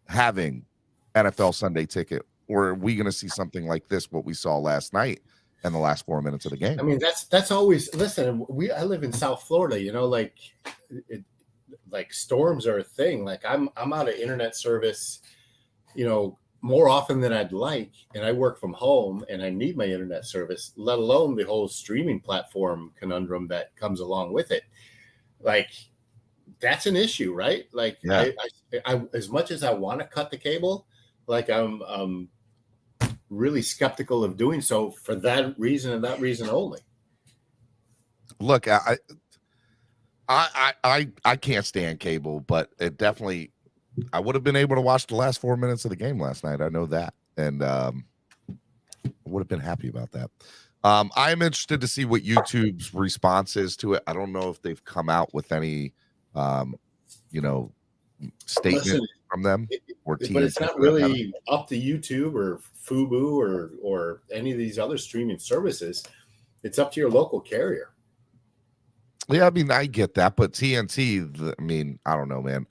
having NFL Sunday Ticket? Or are we going to see something like this, what we saw last night in the last 4 minutes of the game? I mean, that's always, listen, I live in South Florida, like storms are a thing. Like I'm out of internet service, more often than I'd like. And I work from home and I need my internet service, let alone the whole streaming platform conundrum that comes along with it. Like that's an issue, right? Like yeah. I as much as I want to cut the cable, like I'm really skeptical of doing so for that reason and that reason only. Look, I can't stand cable, but it definitely, I would have been able to watch the last 4 minutes of the game last night. I know that. And I would have been happy about that. I am interested to see what YouTube's response is to it. I don't know if they've come out with any, statement from them. But it's not really up to YouTube or Fubo or any of these other streaming services. It's up to your local carrier. Yeah, I mean, I get that, but TNT, I don't know, man.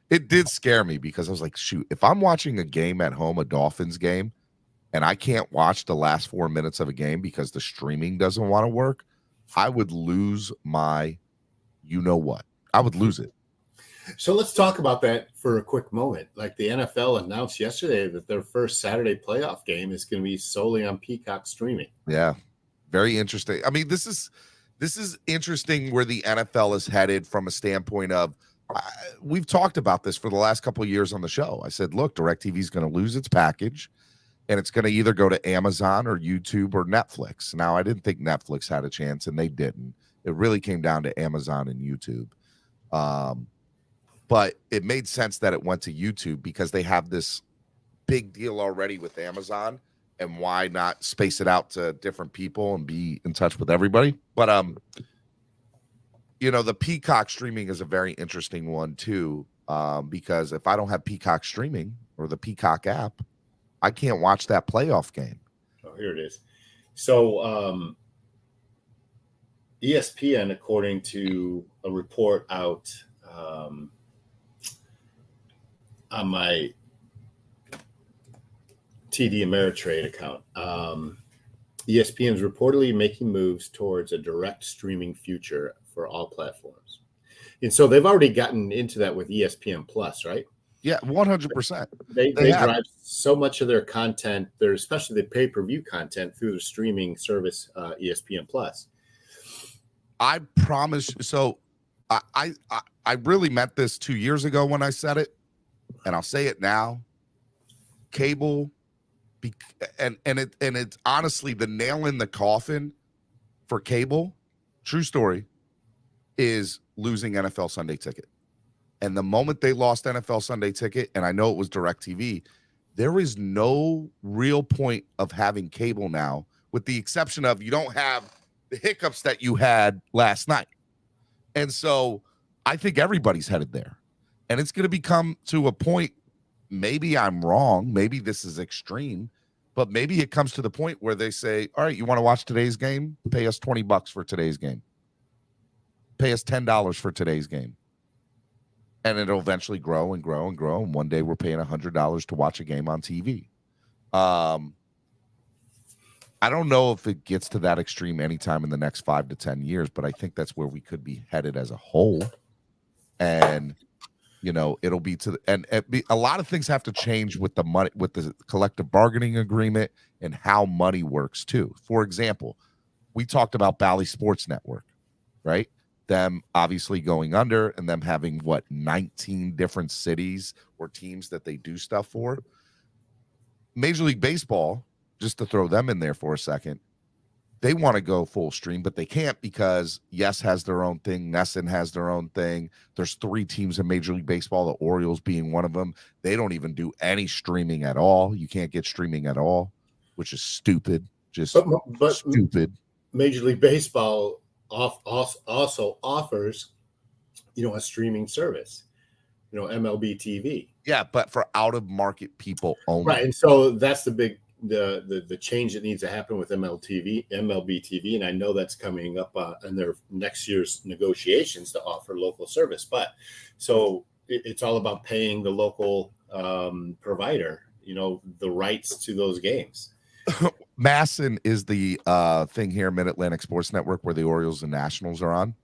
It did scare me because I was like, shoot, if I'm watching a game at home, a Dolphins game, and I can't watch the last 4 minutes of a game because the streaming doesn't want to work, I would lose my, what? I would lose it. So let's talk about that for a quick moment. Like the NFL announced yesterday that their first Saturday playoff game is going to be solely on Peacock streaming. Yeah, very interesting. I mean, this is interesting where the NFL is headed from a standpoint of, we've talked about this for the last couple of years on the show. I said, look, DirecTV is going to lose its package, and it's going to either go to Amazon or YouTube or Netflix. Now, I didn't think Netflix had a chance, and they didn't. It really came down to Amazon and YouTube. But it made sense that it went to YouTube because they have this big deal already with Amazon, and why not space it out to different people and be in touch with everybody? But the Peacock streaming is a very interesting one too, because if I don't have Peacock streaming or the Peacock app, I can't watch that playoff game. Oh, here it is. So ESPN, according to a report out on my TD Ameritrade account, ESPN is reportedly making moves towards a direct streaming future for all platforms. And so they've already gotten into that with ESPN Plus, right? Yeah, 100%. They drive so much of their content, especially the pay-per-view content, through the streaming service ESPN Plus. I promise. So I really meant this 2 years ago when I said it, and I'll say it now. Cable, and it's honestly the nail in the coffin for cable. True story, is losing NFL Sunday Ticket. And the moment they lost NFL Sunday Ticket, and I know it was DirecTV, there is no real point of having cable now, with the exception of you don't have the hiccups that you had last night. And so I think everybody's headed there. And it's going to become to a point, maybe I'm wrong, maybe this is extreme, but maybe it comes to the point where they say, all right, you want to watch today's game? Pay us $20 for today's game. Pay us $10 for today's game. And it'll eventually grow and grow and grow. And one day we're paying $100 to watch a game on TV. I don't know if it gets to that extreme anytime in the next 5 to 10 years, but I think that's where we could be headed as a whole. And, it'll be a lot of things have to change with the money, with the collective bargaining agreement and how money works too. For example, we talked about Bally Sports Network, right? Them obviously going under and them having 19 different cities or teams that they do stuff for. Major League Baseball, just to throw them in there for a second, they want to go full stream, but they can't because Yes has their own thing. Nesson has their own thing. There's 3 teams in Major League Baseball, the Orioles being one of them. They don't even do any streaming at all. You can't get streaming at all, which is stupid. Just but stupid. Major League Baseball also offers, a streaming service, MLB TV. Yeah, but for out-of-market people only. Right, and so that's the big the change that needs to happen with MLB TV, and I know that's coming up in their next year's negotiations to offer local service. But so it's all about paying the local provider, the rights to those games. Masson is the thing here, Mid-Atlantic Sports Network, where the Orioles and Nationals are on.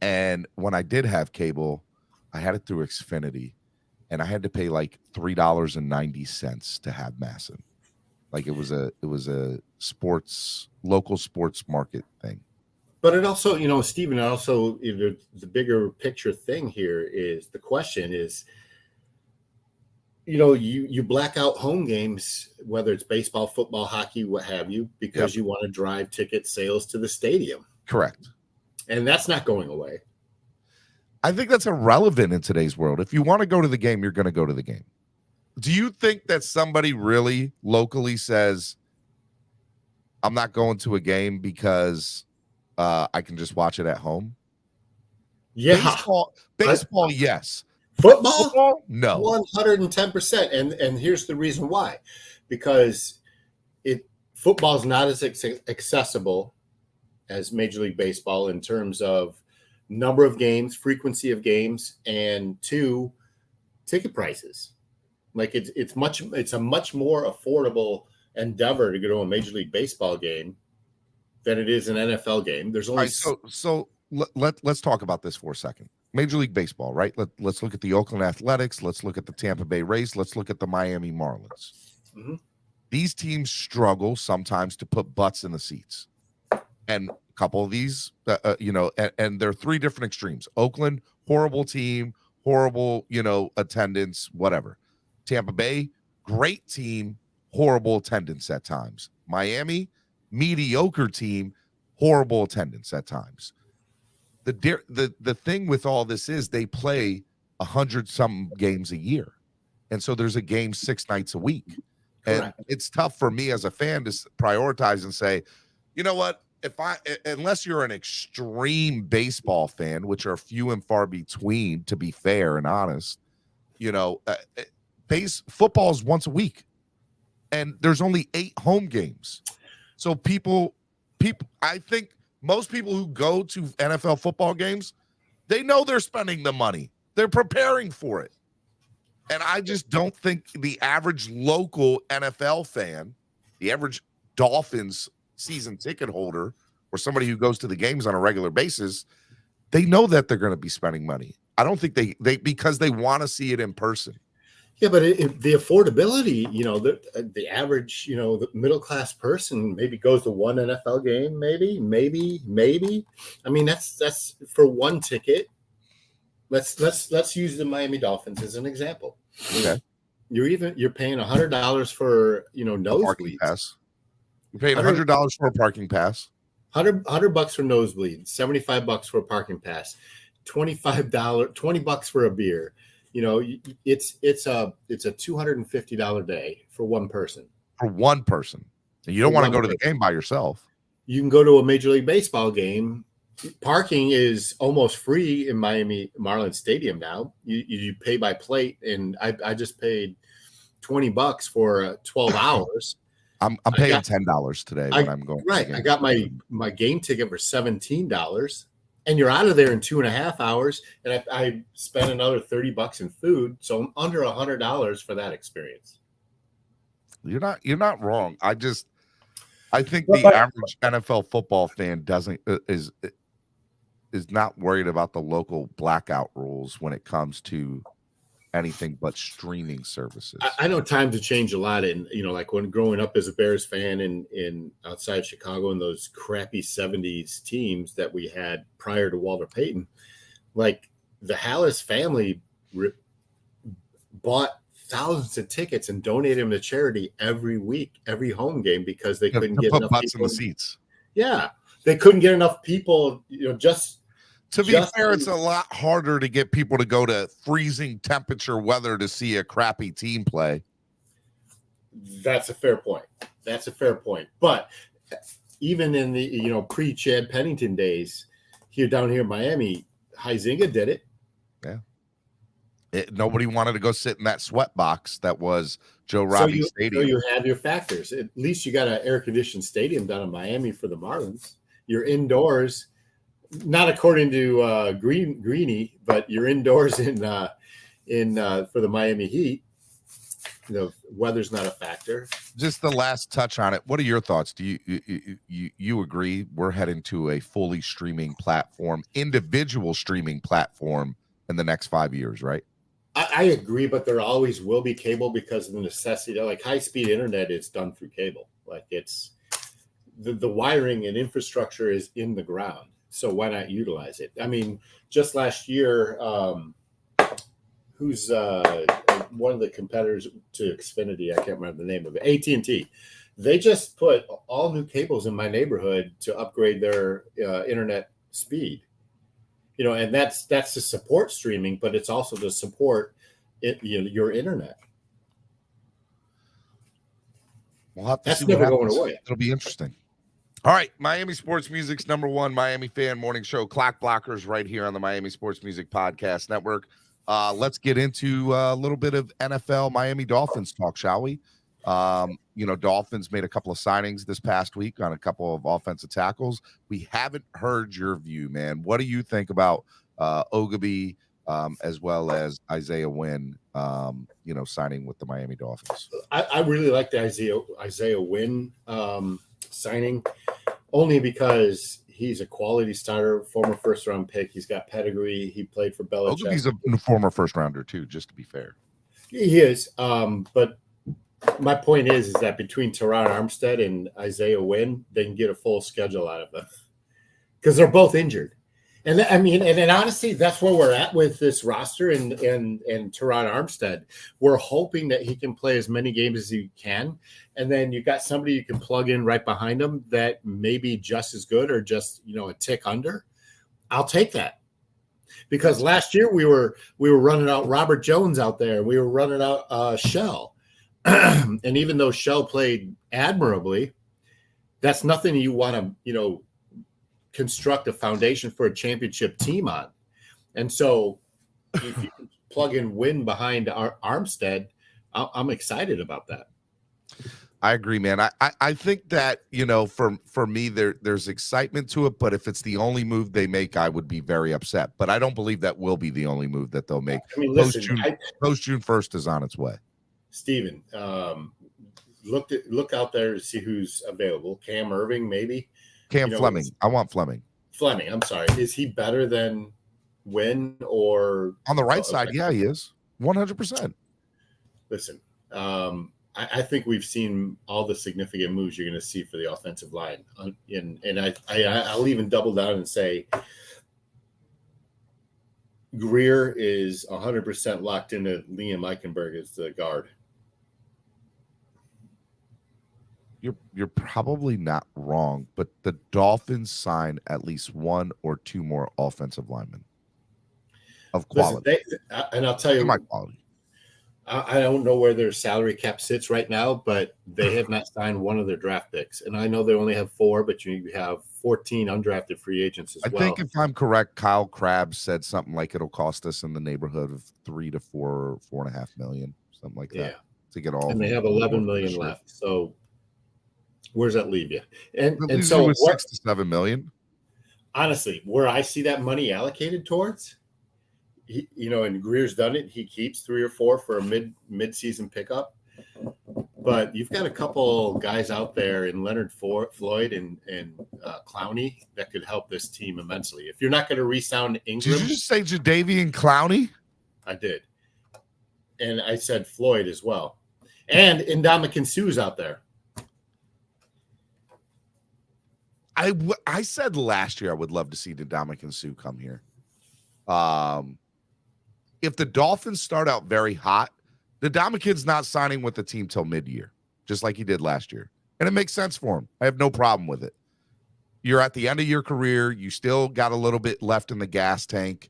And when I did have cable, I had it through Xfinity, and I had to pay like $3.90 to have Masson. Like it was a local sports market thing. But it also, Stephen, the bigger picture thing here is the question is, you black out home games, whether it's baseball, football, hockey, what have you, because you want to drive ticket sales to the stadium. Correct. And that's not going away. I think that's irrelevant in today's world. If you want to go to the game, you're going to go to the game. Do you think that somebody really locally says, I'm not going to a game because I can just watch it at home? Yeah. Baseball, yes. Football? No. 110%. And here's the reason why. Because football is not as accessible as Major League Baseball in terms of number of games, frequency of games, and 2, ticket prices. Like it's a much more affordable endeavor to go to a Major League Baseball game than it is an NFL game. There's only let's talk about this for a second. Major League Baseball, right? Let's look at the Oakland Athletics. Let's look at the Tampa Bay Rays. Let's look at the Miami Marlins. Mm-hmm. These teams struggle sometimes to put butts in the seats, and a couple of these, and they're 3 different extremes. Oakland, horrible team, horrible, attendance, whatever. Tampa Bay, great team, horrible attendance at times. Miami, mediocre team, horrible attendance at times. The thing with all this is they play 100-something games a year, and so there's a game 6 nights a week. Correct. And it's tough for me as a fan to prioritize and say, you know what? Unless you're an extreme baseball fan, which are few and far between, to be fair and honest, football is once a week, and there's only 8 home games. So people, I think most people who go to NFL football games, they know they're spending the money. They're preparing for it. And I just don't think the average local NFL fan, the average Dolphins season ticket holder, or somebody who goes to the games on a regular basis, they know that they're going to be spending money. I don't think they because they want to see it in person. Yeah, but the affordability, the average, the middle-class person maybe goes to one NFL game, maybe. I mean, that's for one ticket. Let's use the Miami Dolphins as an example. Okay. You're paying $100 for, nosebleeds. Pass. You're paying $100 for a parking pass. $100 for nosebleeds, $75 for a parking pass, $20 for a beer. It's a $250 day for one person. For one person. And you don't want to go to the game by yourself. You can go to a Major League Baseball game. Parking is almost free in Miami Marlins Stadium now. You pay by plate, and I just paid $20 for 12 hours. I'm paying $10 today when I'm going. Right. I got my game ticket for $17. And you're out of there in 2.5 hours, and I spent another $30 in food, so I'm under $100 for that experience. You're not wrong. I think the average NFL football fan is not worried about the local blackout rules when it comes to anything but streaming services. I know times have changed a lot, and like when growing up as a Bears fan in outside Chicago and those crappy 70s teams that we had prior to Walter Payton, like the Hallis family bought thousands of tickets and donated them to charity every week, every home game, because they couldn't get enough butts in the seats. Yeah, they couldn't get enough people. To be fair, it's a lot harder to get people to go to freezing temperature weather to see a crappy team play. That's a fair point. But even in the pre-Chad Pennington days, down here in Miami, Huizinga did it. Yeah. Nobody wanted to go sit in that sweat box that was Joe Robbie Stadium. So you have your factors. At least you got an air-conditioned stadium down in Miami for the Marlins. You're indoors, not according to Greeny, but you're indoors in for the Miami Heat. The weather's not a factor. Just the last touch on it. What are your thoughts? Do you agree we're heading to a fully streaming platform, individual streaming platform in the next 5 years, right? I agree, but there always will be cable because of the necessity. Like high-speed internet is done through cable. Like it's the wiring and infrastructure is in the ground. So why not utilize it? I mean, just last year, who's one of the competitors to Xfinity? I can't remember the name of it. AT&T. They just put all new cables in my neighborhood to upgrade their internet speed. And that's to support streaming, but it's also to support your internet. We'll have to that's see never what going happens. away. It'll be interesting. All right, Miami Sports Music's #1 Miami fan morning show, Clock Blockers, right here on the Miami Sports Music Podcast Network. Let's get into a little bit of NFL Miami Dolphins talk, shall we? Dolphins made a couple of signings this past week on a couple of offensive tackles. We haven't heard your view, man. What do you think about Ogilvy as well as Isaiah Wynn, signing with the Miami Dolphins? I really like the Isaiah Wynn signing, only because he's a quality starter, former first-round pick. He's got pedigree. He played for Belichick. Ogilvy's a former first-rounder too, just to be fair. He is, but my point is that between Teron Armstead and Isaiah Wynn, they can get a full schedule out of them because they're both injured. And then honestly, that's where we're at with this roster and Teron Armstead. We're hoping that he can play as many games as he can. And then you got somebody you can plug in right behind him that may be just as good or just, a tick under. I'll take that. Because last year we were running out Robert Jones out there. We were running out Shell. And even though Shell played admirably, that's nothing you want to, construct a foundation for a championship team on. And so if you can plug in Wynn behind Armstead, I'm excited about that. I agree, man. I think that, for me, there's excitement to it, but if it's the only move they make, I would be very upset. But I don't believe that will be the only move that they'll make. I mean, listen, post June 1st is on its way. Steven, look out there to see who's available. Cam Irving, maybe. Cam Fleming. I want Fleming. Fleming, I'm sorry. Is he better than Wynn or on the right side? Yeah, he is. 100%. Listen, I think we've seen all the significant moves you're going to see for the offensive line, and I'll even double down and say Greer is 100% locked into Liam Eichenberg as the guard. You're probably not wrong, but the Dolphins signed at least one or two more offensive linemen of quality. Listen, and I'll tell you, my quality. I don't know where their salary cap sits right now, but they have not signed one of their draft picks. And I know they only have 4, but you have 14 undrafted free agents as well. I think if I'm correct, Kyle Krabs said something like it'll cost us in the neighborhood of $3 to $4.5 million, something like that, to get all. And they have 11 million left. So where's that leave you? And so with 6 to 7 million. Honestly, where I see that money allocated towards, and Greer's done it. He keeps 3 or 4 for a mid-season pickup. But you've got a couple guys out there in Leonard Floyd and Clowney that could help this team immensely. If you're not going to re-sound Ingram. Did you just say Jadeveon Clowney? I did. And I said Floyd as well. And Ndamukong Suh's out there. I said last year I would love to see Ndamukong Suh come here. If the Dolphins start out very hot, Ndamukong's not signing with the team till mid-year, just like he did last year. And it makes sense for him. I have no problem with it. You're at the end of your career. You still got a little bit left in the gas tank.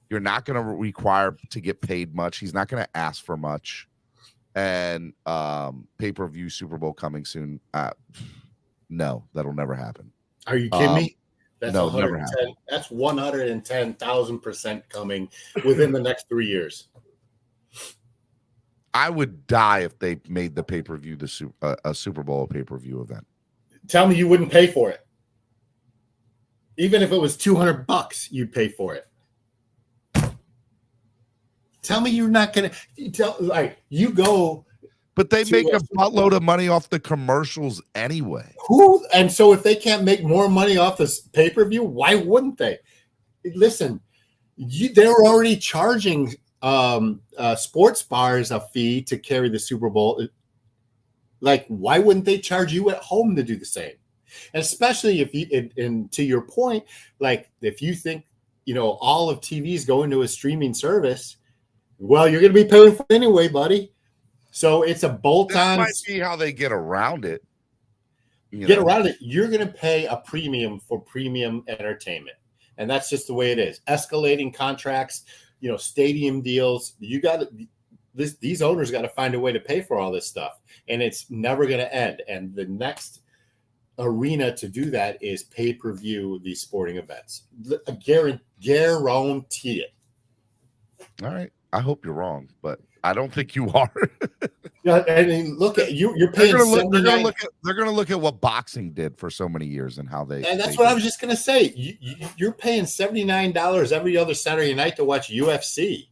You're not going to require to get paid much. He's not going to ask for much. And pay-per-view Super Bowl coming soon. No, that'll never happen. Are you kidding me? That's no, never happen. That's 110,000% coming within the next 3 years. I would die if they made the pay-per-view a Super Bowl pay-per-view event. Tell me you wouldn't pay for it. Even if it was $200, you'd pay for it. Tell me you're not going to you go. But they make a buttload of money off the commercials anyway. And so if they can't make more money off this pay-per-view, why wouldn't they? Listen, they're already charging sports bars a fee to carry the Super Bowl. Like, why wouldn't they charge you at home to do the same? And especially if you, and to your point, like if you think, all of TV is going to a streaming service, well, you're going to be paying for it anyway, buddy. So it's a bolt-on. That might be how they get around it. Around it. You're going to pay a premium for premium entertainment. And that's just the way it is. Escalating contracts, stadium deals. These owners got to find a way to pay for all this stuff. And it's never going to end. And the next arena to do that is pay-per-view these sporting events. I guarantee it. All right. I hope you're wrong, but I don't think you are. Yeah, I mean, look at you. You're paying. They're going to look at what boxing did for so many years and how they. And that's what I was just going to say. You're paying $79 every other Saturday night to watch UFC.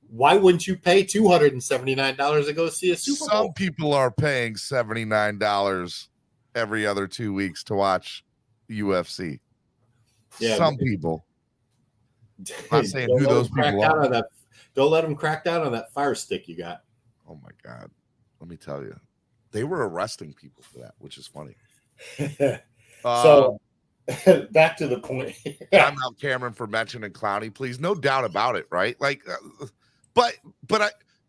Why wouldn't you pay $279 to go see a Super Bowl? Some people are paying $79 every other 2 weeks to watch UFC. Yeah, some people. I'm not saying who those people are. Don't let them crack down on that fire stick you got. Oh my God. Let me tell you. They were arresting people for that, which is funny. So back to the point. I'm out Cameron for mentioning Clowney, please. No doubt about it, right? Like,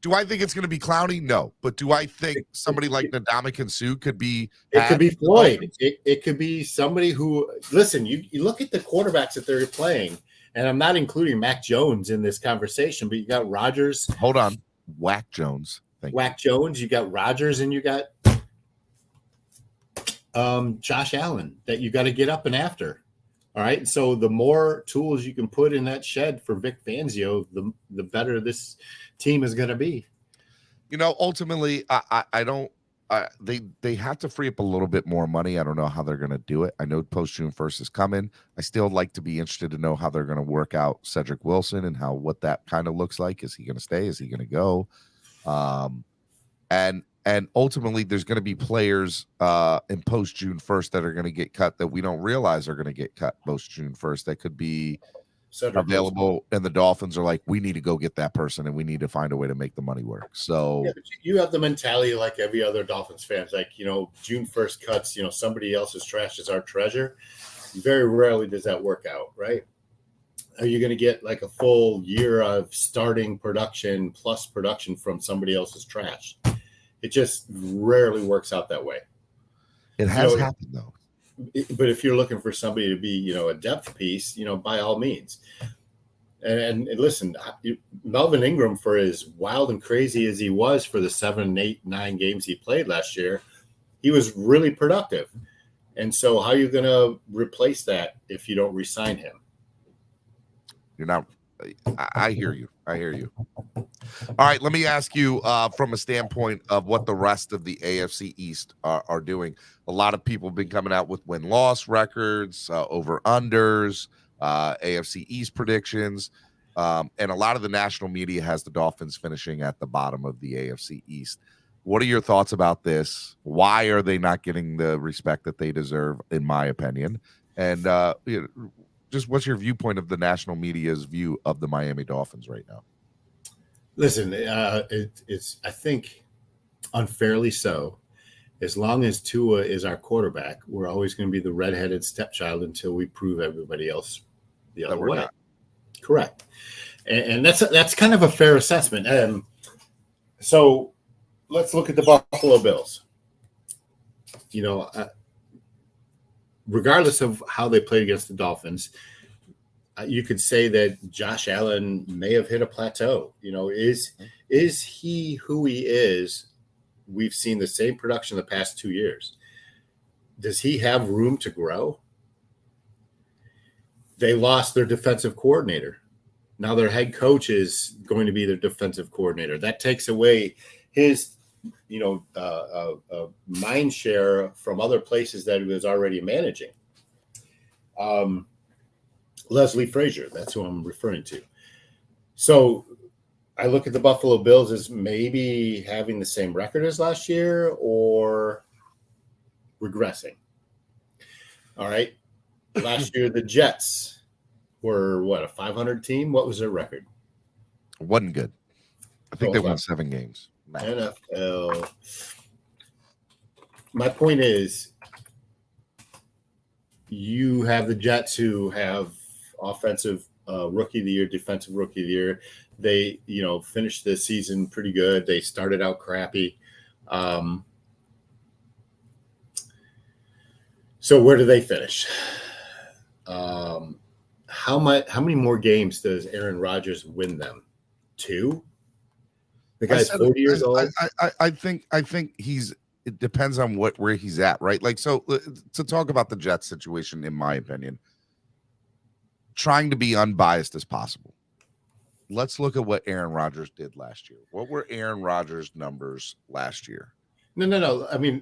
do I think it's going to be Clowney? No. But do I think somebody like Ndamukong Suh could be? It could be Floyd. It could be somebody who. Listen, you look at the quarterbacks that they're playing. And I'm not including Mac Jones in this conversation, but you got Rodgers. Hold on. Whack Jones. Jones. You got Rodgers and you got Josh Allen that you got to get up and after. All right. So the more tools you can put in that shed for Vic Fangio, the better this team is going to be. Ultimately, I don't. They have to free up a little bit more money. I don't know how they're going to do it. I know post June 1st is coming. I still like to be interested to know how they're going to work out Cedric Wilson and what that kind of looks like. Is he going to stay? Is he going to go? And ultimately, there's going to be players in post June 1st that are going to get cut that we don't realize are going to get cut post June 1st. That could be available, and the Dolphins are like, we need to go get that person, and we need to find a way to make the money work. So yeah, but you have the mentality like every other Dolphins fans, like June 1st cuts. Somebody else's trash is our treasure. Very rarely does that work out, right? Are you going to get like a full year of starting production plus production from somebody else's trash? It just rarely works out that way. It has happened though. But if you're looking for somebody to be, a depth piece, by all means. And listen, Melvin Ingram, for as wild and crazy as he was for the 7, 8, 9 games he played last year, he was really productive. And so how are you going to replace that if you don't re-sign him? You're not. I hear you. All right, let me ask you from a standpoint of what the rest of the AFC East are doing. A lot of people have been coming out with win-loss records, over-unders, AFC East predictions, and a lot of the national media has the Dolphins finishing at the bottom of the AFC East. What are your thoughts about this? Why are they not getting the respect that they deserve, in my opinion? And just what's your viewpoint of the national media's view of the Miami Dolphins right now? Listen, it's I think unfairly so. As long as Tua is our quarterback, we're always going to be the redheaded stepchild until we prove everybody else the other way. Not. Correct, and that's kind of a fair assessment. So let's look at the Buffalo Bills. regardless of how they played against the Dolphins, you could say that Josh Allen may have hit a plateau. Is he who he is? We've seen the same production the past 2 years. Does he have room to grow? They lost their defensive coordinator. Now their head coach is going to be their defensive coordinator. That takes away his, mind share from other places that he was already managing. Leslie Frazier, that's who I'm referring to. So I look at the Buffalo Bills as maybe having the same record as last year or regressing. All right. Last year, the Jets were a 500 team? What was their record? Wasn't good. I think they won 7 games. NFL. My point is, you have the Jets who have offensive rookie of the year, defensive rookie of the year. They, finished the season pretty good. They started out crappy. So where do they finish? How many more games does Aaron Rodgers win them? 2? The guy's 40 years old. I think it depends on where he's at, right? Like, so to talk about the Jets situation, in my opinion, trying to be unbiased as possible. Let's look at what Aaron Rodgers did last year. What were Aaron Rodgers' numbers last year? No. I mean,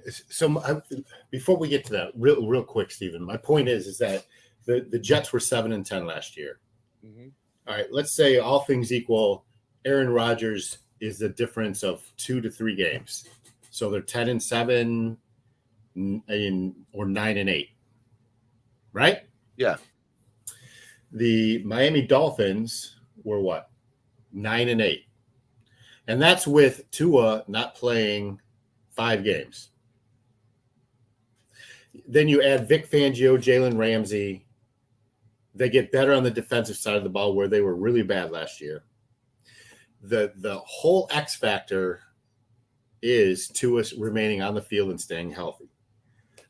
before we get to that, real quick, Stephen, my point is that the Jets were 7-10 last year. Mm-hmm. All right, let's say all things equal, Aaron Rodgers is the difference of 2 to 3 games. So they're 10-7 or 9-8, right? Yeah. The Miami Dolphins were what? 9-8. And that's with Tua not playing 5 games. Then you add Vic Fangio, Jalen Ramsey. They get better on the defensive side of the ball where they were really bad last year. The whole X factor is Tua remaining on the field and staying healthy.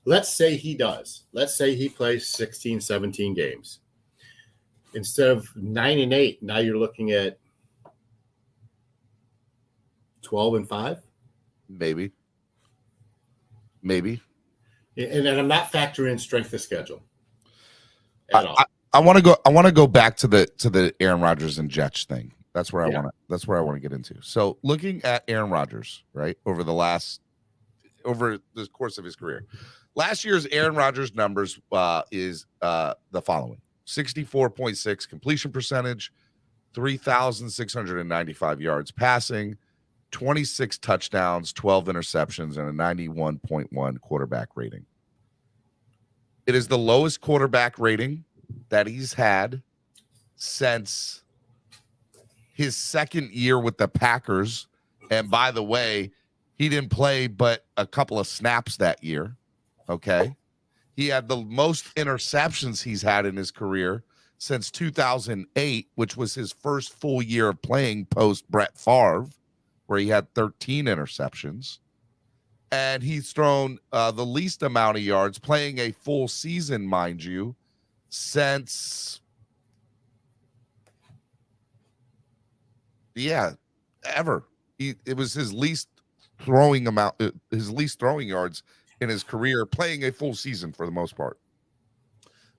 Let's say he does. Let's say he plays 16, 17 games. Instead of 9-8, now you're looking at 12-5. Maybe. And I'm not factoring in strength of schedule at all. I want to go back to the Aaron Rodgers and Jets thing. That's where I want to get into. So looking at Aaron Rodgers, right, over the course of his career, last year's Aaron Rodgers numbers is the following: 64.6 completion percentage, 3,695 yards passing, 26 touchdowns, 12 interceptions, and a 91.1 quarterback rating. It is the lowest quarterback rating that he's had since his second year with the Packers. And by the way, he didn't play but a couple of snaps that year. Okay. He had the most interceptions he's had in his career since 2008, which was his first full year of playing post Brett Favre, where he had 13 interceptions. And he's thrown the least amount of yards, playing a full season, mind you, since ever. It was his least throwing yards in his career, playing a full season for the most part.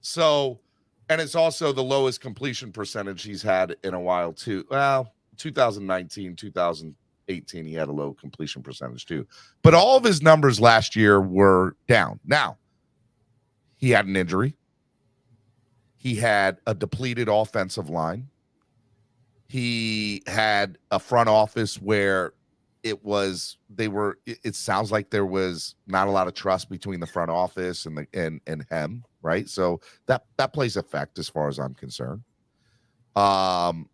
So, and it's also the lowest completion percentage he's had in a while too. Well, 2019, 2018, he had a low completion percentage too. But all of his numbers last year were down. Now, he had an injury. He had a depleted offensive line. He had a front office where it sounds like there was not a lot of trust between the front office and him, right? So that plays effect as far as I'm concerned. And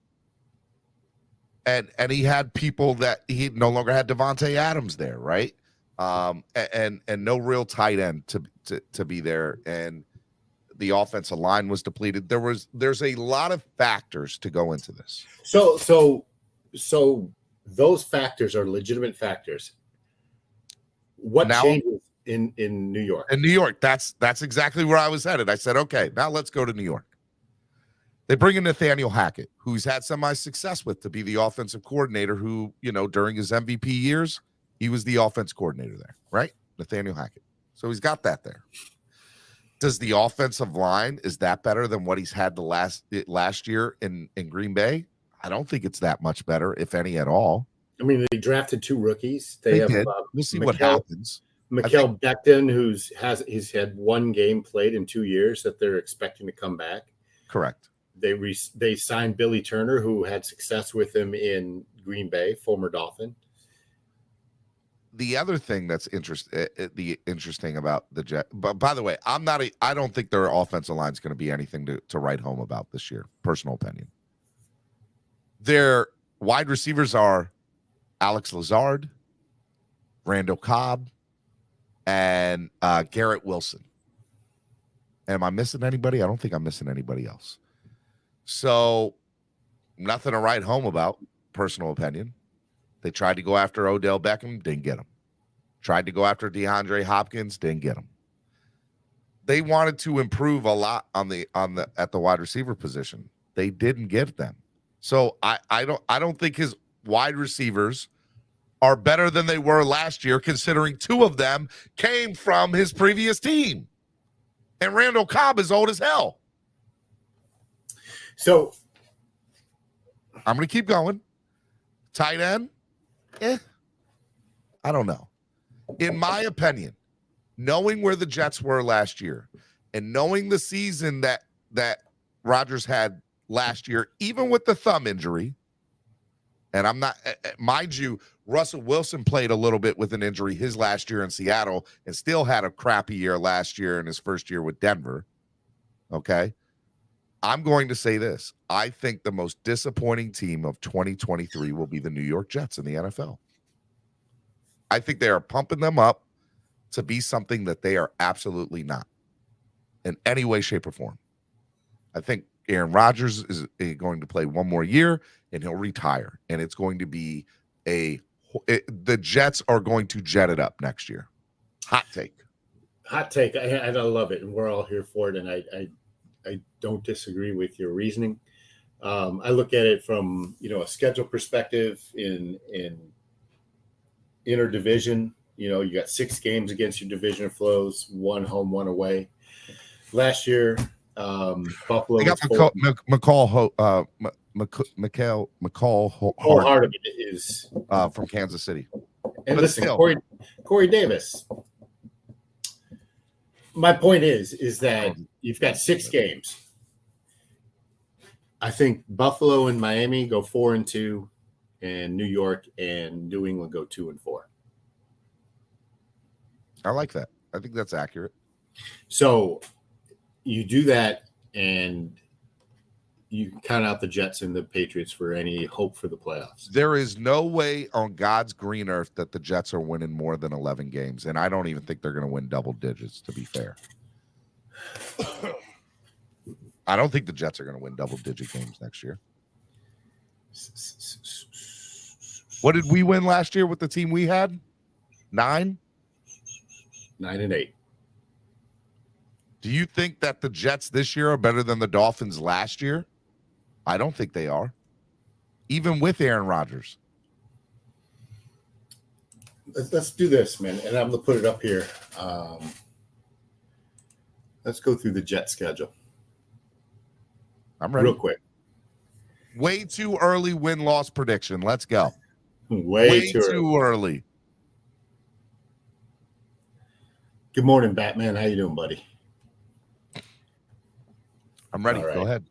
he had people that he no longer had Devontae Adams there, right? And no real tight end to be there, and the offensive line was depleted. There's a lot of factors to go into this. So those factors are legitimate factors. What changes? in New York. In New York, that's exactly where I was headed. I said, okay, now let's go to New York. They bring in Nathaniel Hackett, who's had semi-success with, to be the offensive coordinator who, during his MVP years, he was the offense coordinator there, right? Nathaniel Hackett. So he's got that there. Does the offensive line, is that better than what he's had the last year in Green Bay? I don't think it's that much better, if any at all. I mean, they drafted 2 rookies. They have did. We'll see what happens. Mikael Becton, he's had 1 game played in 2 years that they're expecting to come back. Correct. They signed Billy Turner, who had success with him in Green Bay, former Dolphin. The other thing that's interesting about the Jets, but by the way, I don't think their offensive line is going to be anything to write home about this year. Personal opinion. Their wide receivers are Alex Lazard, Randall Cobb, and Garrett Wilson. Am I missing anybody? I don't think I'm missing anybody else. So nothing to write home about, personal opinion. They tried to go after Odell Beckham, didn't get him. Tried to go after DeAndre Hopkins, didn't get him. They wanted to improve a lot at the wide receiver position. They didn't get them. So I don't think his wide receivers are better than they were last year, considering 2 of them came from his previous team. And Randall Cobb is old as hell. So I'm going to keep going. Tight end? I don't know. In my opinion, knowing where the Jets were last year and knowing the season that Rodgers had last year, even with the thumb injury, and I'm not, mind you, Russell Wilson played a little bit with an injury his last year in Seattle and still had a crappy year last year in his first year with Denver. Okay. I'm going to say this. I think the most disappointing team of 2023 will be the New York Jets in the NFL. I think they are pumping them up to be something that they are absolutely not in any way, shape, or form. I think Aaron Rodgers is going to play 1 more year and he'll retire. And it's going to be the Jets are going to jet it up next year. Hot take. I love it. And we're all here for it. And I don't disagree with your reasoning. I look at it from, a schedule perspective in interdivision. You got 6 games against your division flows, 1 home, 1 away. Last year, Buffalo. They got McCall Hart of it is from Kansas City. And listen, Corey Davis. My point is that you've got 6 games. I think Buffalo and Miami go 4-2, and New York and New England go 2-4. I like that. I think that's accurate. So you do that, and you count out the Jets and the Patriots for any hope for the playoffs. There is no way on God's green earth that the Jets are winning more than 11 games, and I don't even think they're going to win double digits, to be fair. I don't think the Jets are going to win double-digit games next year. What did we win last year with the team we had? 9? 9-8. Do you think that the Jets this year are better than the Dolphins last year? I don't think they are. Even with Aaron Rodgers. Let's do this, man. And I'm going to put it up here. Let's go through the Jet schedule. I'm ready. Real quick. Way too early win-loss prediction. Let's go. Way too early. Good morning, Batman. How you doing, buddy? I'm ready. Right. Go ahead.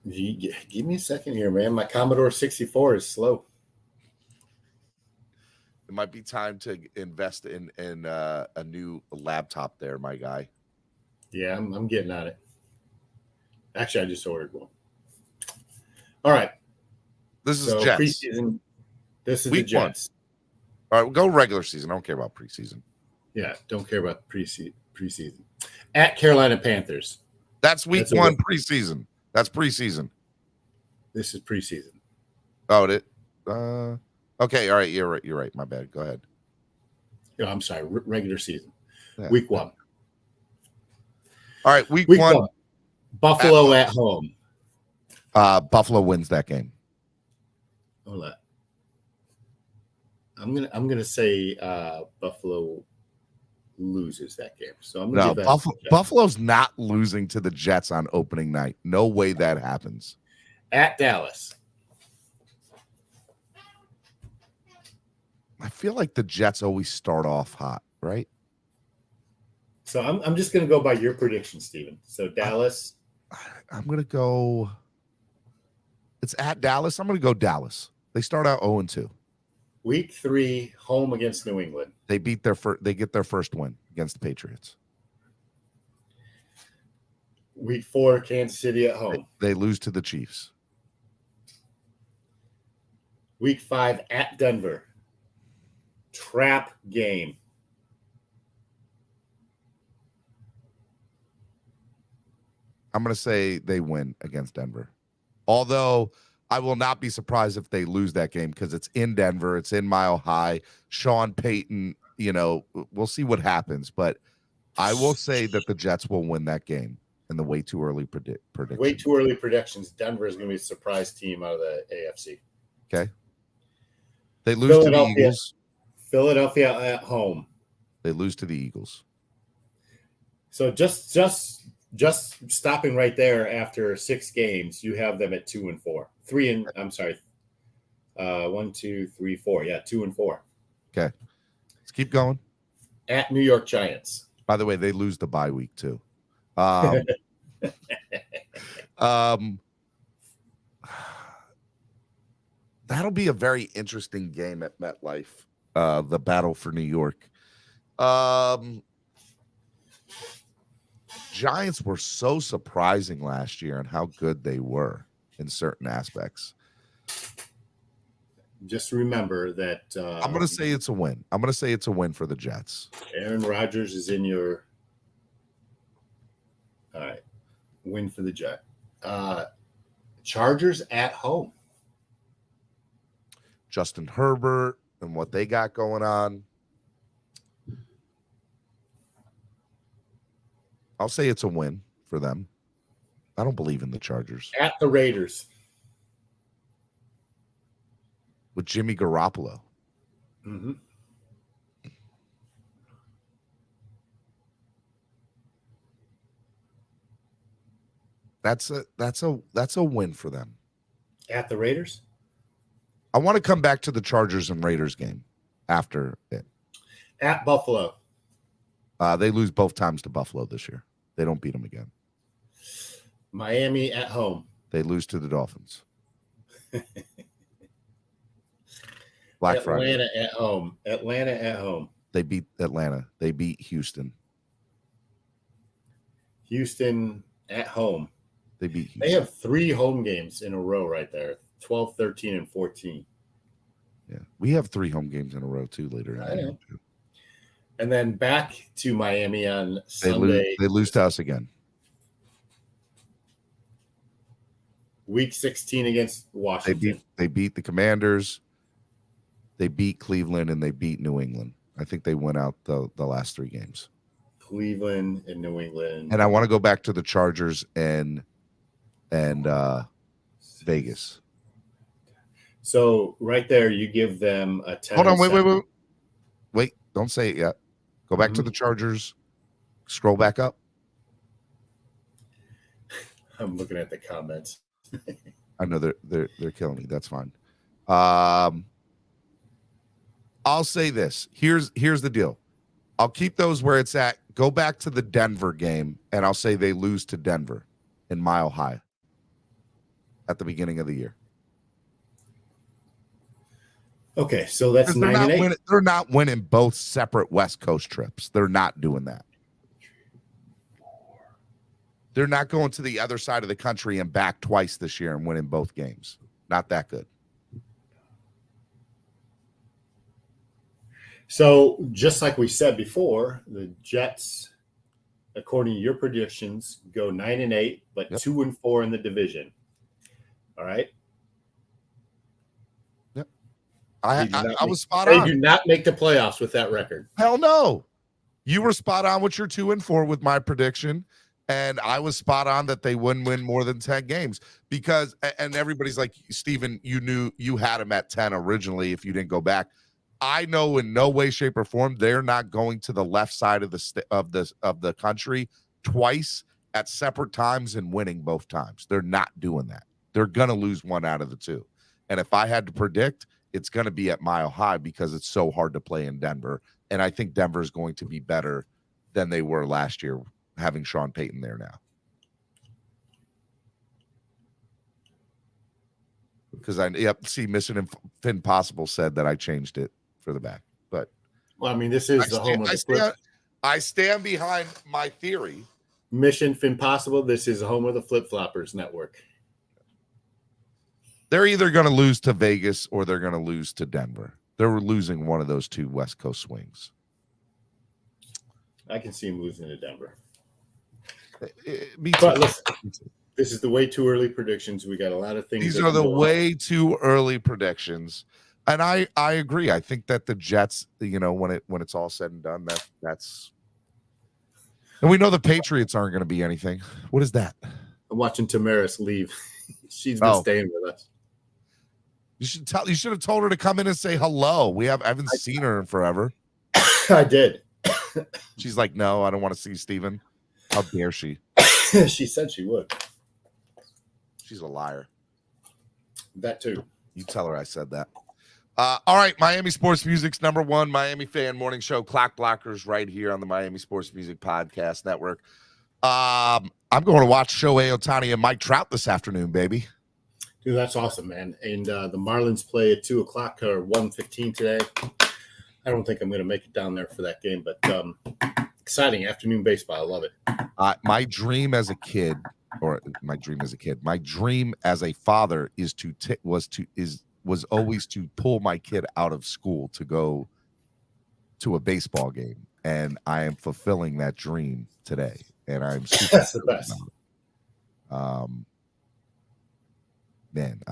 Give me a second here, man. My Commodore 64 is slow. It might be time to invest in a new laptop there, my guy. Yeah, I'm getting on it. Actually, I just ordered one. All right. This is Jets. Preseason. This is Week the Jets. 1. All right, we'll go regular season. I don't care about preseason. Yeah, don't care about preseason. At Carolina Panthers. That's week 1 preseason. That's preseason. This is preseason. Oh, okay. All right. You're right. My bad. Go ahead. I'm sorry. Regular season. Yeah. Week 1. All right, week Week one. 1. Buffalo at home. Buffalo wins that game. Hold on. I'm gonna say Buffalo loses that game. So I'm gonna No, give that Buffalo's not losing to the Jets on opening night. No way that happens. at Dallas. I feel like the Jets always start off hot, right? So I'm just gonna go by your prediction, Steven. So Dallas. I'm gonna go. It's at Dallas. I'm gonna go Dallas. They start out 0-2. Week 3, home against New England. They beat their they get their first win against the Patriots. Week 4, Kansas City at home. They lose to the Chiefs. Week 5 at Denver. Trap game. I'm going to say they win against Denver. Although I will not be surprised if they lose that game because it's in Denver. It's in Mile High. Sean Payton, we'll see what happens. But I will say that the Jets will win that game in the way too early prediction. Way too early predictions. Denver is going to be a surprise team out of the AFC. Okay. They lose to the Eagles. Philadelphia at home. They lose to the Eagles. So just stopping right there after 6 games, you have them at 2-4. 1, 2, 3, 4. Yeah, 2-4. Okay. Let's keep going. At New York Giants. By the way, they lose the bye week too. That'll be a very interesting game at MetLife. The battle for New York. Giants were so surprising last year and how good they were in certain aspects. Just remember that I'm going to say it's a win. I'm going to say it's a win for the Jets. Aaron Rodgers is in your all right. Win for the Jets. Chargers at home. Justin Herbert and what they got going on. I'll say it's a win for them. I don't believe in the Chargers. At the Raiders. With Jimmy Garoppolo. Mm-hmm. That's a win for them. At the Raiders? I want to come back to the Chargers and Raiders game after it. At Buffalo. They lose both times to Buffalo this year. They don't beat them again. Miami at home. They lose to the Dolphins. Black Friday. Atlanta at home. Atlanta at home. They beat Atlanta. They beat Houston. Houston at home. They beat Houston. They have 3 home games in a row right there. 12, 13, and 14. Yeah. We have 3 home games in a row too later in the game. And then back to Miami on Sunday. They lose to us again. Week 16 against Washington. They beat the Commanders. They beat Cleveland and they beat New England. I think they went out the last 3 games. Cleveland and New England. And I want to go back to the Chargers and Vegas. So right there, you give them a 10. Hold on, wait. Don't say it yet. Go back to the Chargers. Scroll back up. I'm looking at the comments. I know they're killing me. That's fine. I'll say this. Here's the deal. I'll keep those where it's at. Go back to the Denver game, and I'll say they lose to Denver in Mile High at the beginning of the year. Okay, so that's 9-8. They're not winning both separate West Coast trips. They're not doing that. They're not going to the other side of the country and back twice this year and winning both games. Not that good. So just like we said before, the Jets, according to your predictions, go 9-8, but 2-4 in the division. All right. I was spot on. They do not make the playoffs with that record. Hell no. You were spot on with your 2-4 with my prediction. And I was spot on that they wouldn't win more than 10 games because, and everybody's like, Steven, you knew you had them at 10 originally if you didn't go back. I know in no way, shape, or form they're not going to the left side of the country twice at separate times and winning both times. They're not doing that. They're gonna lose one out of the two. And if I had to predict, it's gonna be at Mile High because it's so hard to play in Denver. And I think Denver is going to be better than they were last year, having Sean Payton there now. Because see, Mission Impossible said that I changed it for the back. But well, I mean, this is the home of the flip. I stand behind my theory. Mission Impossible, this is the home of the Flip-Floppers Network. They're either going to lose to Vegas or they're going to lose to Denver. They're losing one of those two West Coast swings. I can see him losing to Denver. Me too. But listen, this is the way too early predictions. We got a lot of things. These are the way too early predictions. And I agree. I think that the Jets, when it's all said and done, that's and we know the Patriots aren't going to be anything. What is that? I'm watching Tamaris leave. She's been staying with us. You should have told her to come in and say hello. I haven't seen her in forever. I did. She's like, no, I don't want to see Steven. How dare she? She said she would. She's a liar. That too. You tell her I said that. All right, Miami Sports Music's #1 Miami fan morning show, Clock Blockers, right here on the Miami Sports Music Podcast Network. I'm going to watch Shohei Ohtani and Mike Trout this afternoon, baby. Dude, that's awesome, man. And the Marlins play at 2:00 or 1:15 today. I don't think I'm going to make it down there for that game, but exciting afternoon baseball. I love it. My dream as a kid, my dream as a father was always to pull my kid out of school to go to a baseball game, and I am fulfilling that dream today. And I'm super that's the best. Man,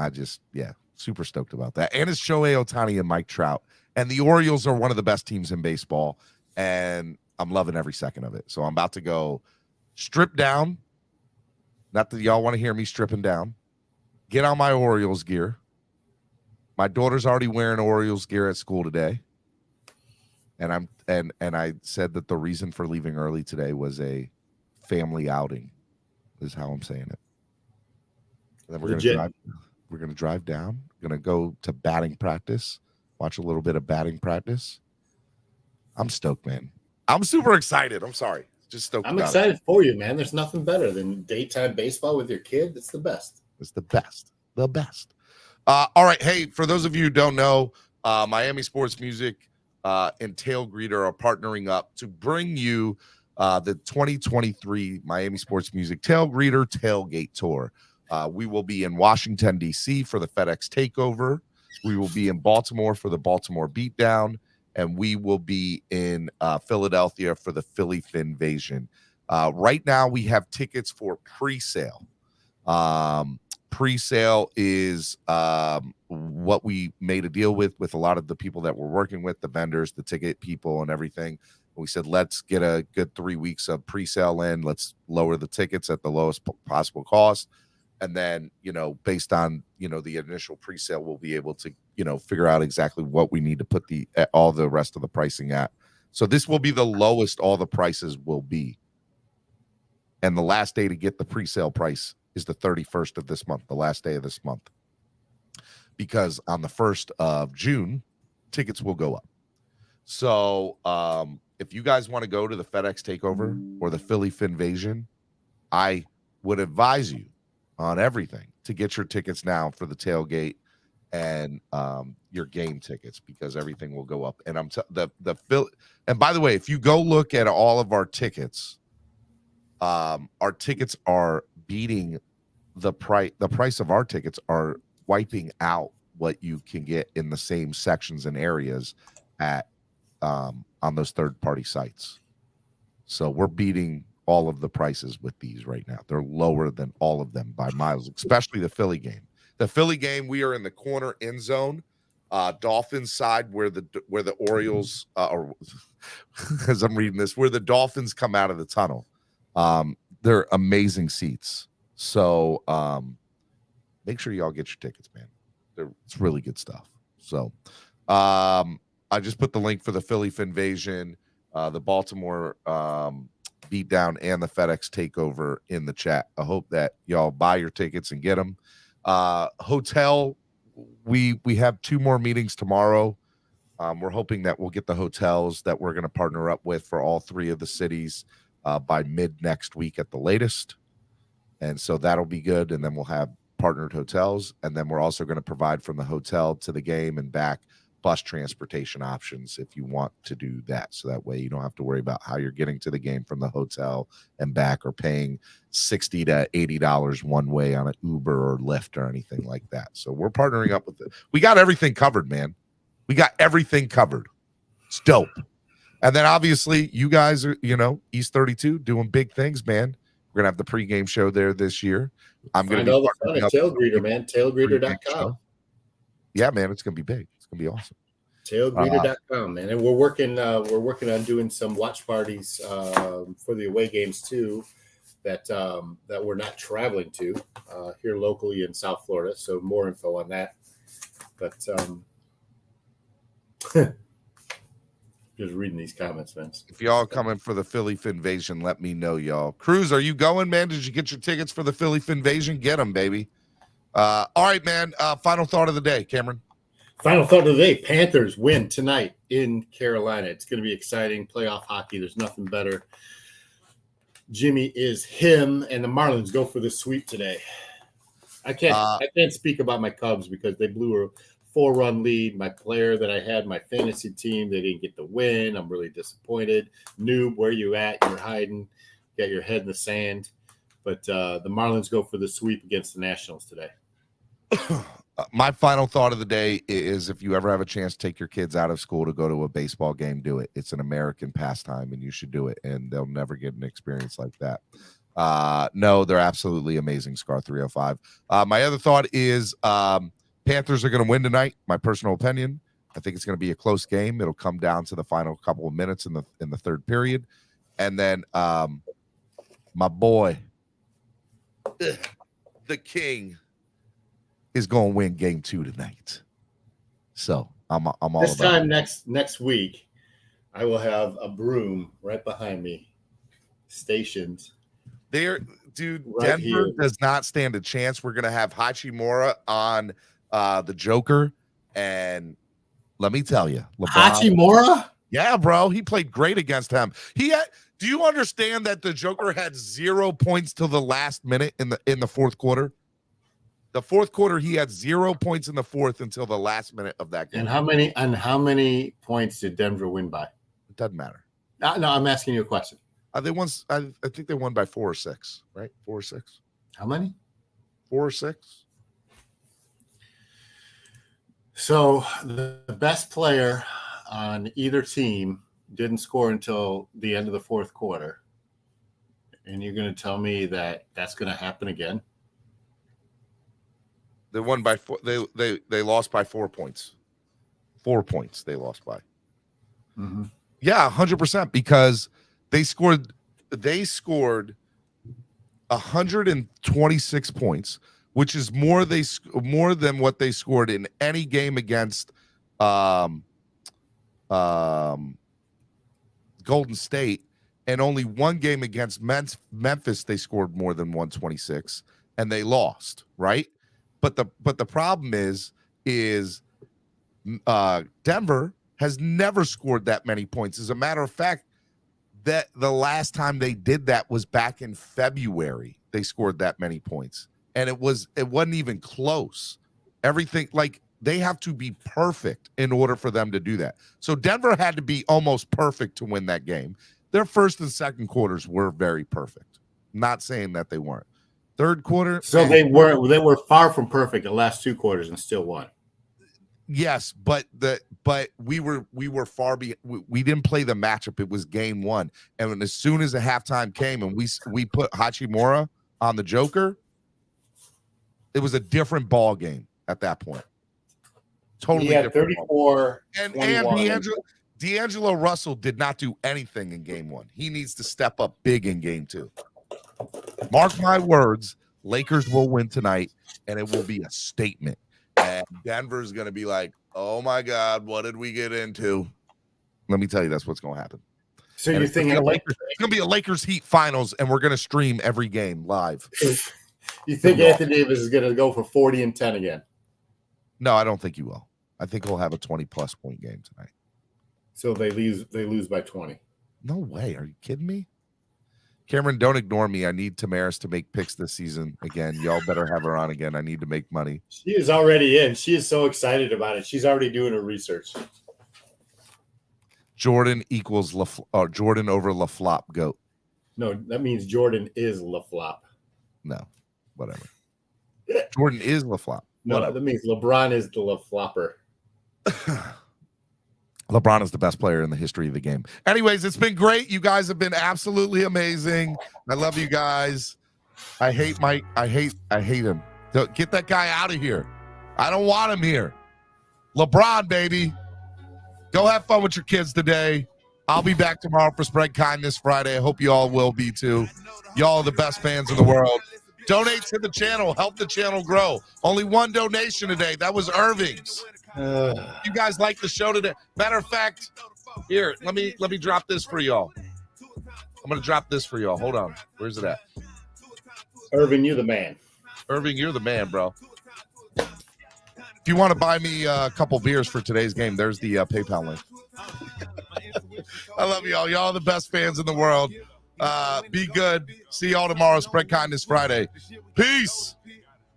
super stoked about that. And it's Shohei Ohtani and Mike Trout. And the Orioles are one of the best teams in baseball. And I'm loving every second of it. So I'm about to go strip down. Not that y'all want to hear me stripping down. Get on my Orioles gear. My daughter's already wearing Orioles gear at school today. And I said that the reason for leaving early today was a family outing, is how I'm saying it. And then we're gonna drive down. We're gonna go to batting practice, watch a little bit of batting practice. I'm stoked, man. I'm super excited. I'm sorry. Just stoked. I'm excited for you, man. There's nothing better than daytime baseball with your kid. It's the best. It's the best. The best. All right. Hey, for those of you who don't know, Miami Sports Music and Tailgreeter are partnering up to bring you the 2023 Miami Sports Music Tailgreeter Tailgate Tour. We will be in Washington, D.C. for the FedEx Takeover. We will be in Baltimore for the Baltimore Beatdown. And we will be in Philadelphia for the Philly Finvasion. Right now, we have tickets for pre-sale. Pre-sale is what we made a deal with a lot of the people that we're working with, the vendors, the ticket people, and everything. We said, let's get a good 3 weeks of pre-sale in. Let's lower the tickets at the lowest possible cost. And then, based on, the initial pre-sale, we'll be able to, figure out exactly what we need to put all the rest of the pricing at. So this will be the lowest all the prices will be. And the last day to get the pre-sale price is the 31st of this month, the last day of this month. Because on the 1st of June, tickets will go up. So if you guys want to go to the FedEx Takeover or the Philly Finvasion, I would advise you on everything to get your tickets now for the tailgate and your game tickets, because everything will go up. And and by the way, if you go look at all of our tickets are beating the price. The price of our tickets are wiping out what you can get in the same sections and areas at on those third-party sites. So we're beating all of the prices with these right now. They're lower than all of them by miles, especially the Philly game. The Philly game, we are in the corner end zone Dolphins side where the Orioles or as I'm reading this, where the Dolphins come out of the tunnel. They're amazing seats. So make sure y'all get your tickets, man. It's really good stuff. So I just put the link for the Philly Finvasion, the Baltimore beatdown, and the FedEx takeover in the chat. I hope that y'all buy your tickets and get them. Hotel, we have 2 more meetings tomorrow. We're hoping that we'll get the hotels that we're going to partner up with for all 3 of the cities by mid next week at the latest. And so that'll be good. And then we'll have partnered hotels. And then we're also going to provide from the hotel to the game and back bus transportation options if you want to do that. So that way you don't have to worry about how you're getting to the game from the hotel and back, or paying $60 to $80 one way on an Uber or Lyft or anything like that. So we're partnering up with it. We got everything covered, man. We got everything covered. It's dope. And then obviously you guys are, East 32 doing big things, man. We're going to have the pregame show there this year. I'm going to all the fun at Tailgreeter, man. Tailgreeter.com. Yeah, man, it's going to be big. It's going to be awesome. Tailgreeter.com, man. And we're working on doing some watch parties for the away games too, that we're not traveling to here locally in South Florida. So more info on that. But just reading these comments, man. If y'all coming for the Philly Finvasion, let me know, y'all. Cruz, are you going, man? Did you get your tickets for the Philly Finvasion? Get them, baby. All right, man. Final thought of the day, Cameron. Final thought of the day: Panthers win tonight in Carolina. It's going to be exciting. Playoff hockey. There's nothing better. Jimmy is him, and the Marlins go for the sweep today. I can't speak about my Cubs because they blew a 4-run lead. My player that I had, my fantasy team, they didn't get the win. I'm really disappointed. Noob, where you at? You're hiding. Got your head in the sand. But the Marlins go for the sweep against the Nationals today. My final thought of the day is, if you ever have a chance to take your kids out of school to go to a baseball game, do it. It's an American pastime, and you should do it, and they'll never get an experience like that. No, they're absolutely amazing, Scar 305. My other thought is Panthers are going to win tonight, my personal opinion. I think it's going to be a close game. It'll come down to the final couple of minutes in the third period. And then my boy, the King, is going to win game 2 tonight. So I'm all this about time it. next week, I will have a broom right behind me, stationed. There, dude, Right Denver here. does not stand a chance. We're going to have Hachimura on the Joker. And let me tell you, Hachimura? Yeah, bro. He played great against him. Do you understand that the Joker had 0 points till the last minute in the fourth quarter? The fourth quarter, he had 0 points in the fourth until the last minute of that game. And how many points did Denver win by? It doesn't matter. No, I'm asking you a question. They won. I think they won by 4 or 6, right? 4 or 6. How many? 4 or 6. So the best player on either team didn't score until the end of the fourth quarter, and you're going to tell me that that's going to happen again? They won by 4. They lost by 4 points. 4 points they lost by. Mm-hmm. Yeah, 100%, because they scored 126 points, which is more than what they scored in any game against Golden State, and only one game against Memphis they scored more than 126, and they lost, right? But the problem is Denver has never scored that many points. As a matter of fact, that the last time they did that was back in February. They scored that many points, and it wasn't even close. Everything, like, they have to be perfect in order for them to do that. So Denver had to be almost perfect to win that game. Their first and second quarters were very perfect. Not saying that they weren't. Third quarter, so they were far from perfect the last 2 quarters and still won. Yes, but we were far behind. We didn't play the matchup. It was game 1, and as soon as the halftime came and we put Hachimura on the Joker, it was a different ball game at that point. Totally He had different. 34. And 21. D'Angelo Russell did not do anything in game 1. He needs to step up big in game 2. Mark my words, Lakers will win tonight, and it will be a statement. And Denver's going to be like, oh, my God, what did we get into? Let me tell you, that's what's going to happen. So And you're it's going to be a Lakers Heat finals, and we're going to stream every game live. You think Anthony Davis is going to go for 40 and 10 again? No, I don't think he will. I think he'll have a 20-plus point game tonight. So they lose by 20. No way. Are you kidding me? Cameron, don't ignore me. I need Tamaris to make picks this season again. Y'all better have her on again. I need to make money. She is already in. She is so excited about it. She's already doing her research. Jordan equals Jordan over LaFlop GOAT. No, that means Jordan is LaFlop. No, whatever. Jordan is LaFlop. No, that means LeBron is the LaFlopper. LeBron is the best player in the history of the game. Anyways, it's been great. You guys have been absolutely amazing. I love you guys. I hate Mike. I hate him. Get that guy out of here. I don't want him here. LeBron, baby. Go have fun with your kids today. I'll be back tomorrow for Spread Kindness Friday. I hope you all will be too. Y'all are the best fans in the world. Donate to the channel. Help the channel grow. Only one donation today. That was Irving's. You guys like the show today? Matter of fact, here, let me drop this for y'all. I'm going to drop this for y'all. Hold on. Where's it at? Irving, you're the man. Irving, you're the man, bro. If you want to buy me a couple beers for today's game, there's the PayPal link. I love y'all. Y'all are the best fans in the world. Be good. See y'all tomorrow. Spread Kindness Friday. Peace.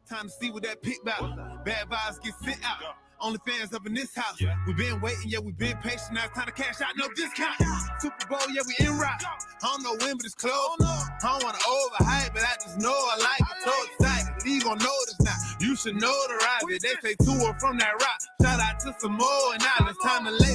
Time to see what that pick about. Bad vibes get sent out. Only fans up in this house. We've been waiting, yeah, we've been patient. Now it's time to cash out, no discount. Super Bowl, yeah, we in route. I don't know when, but it's close. I don't want to overhype, but I just know I like it. So excited. You gonna notice now. You should know the ride. They say 2 from that rock. Shout out to some more, and now it's time to lay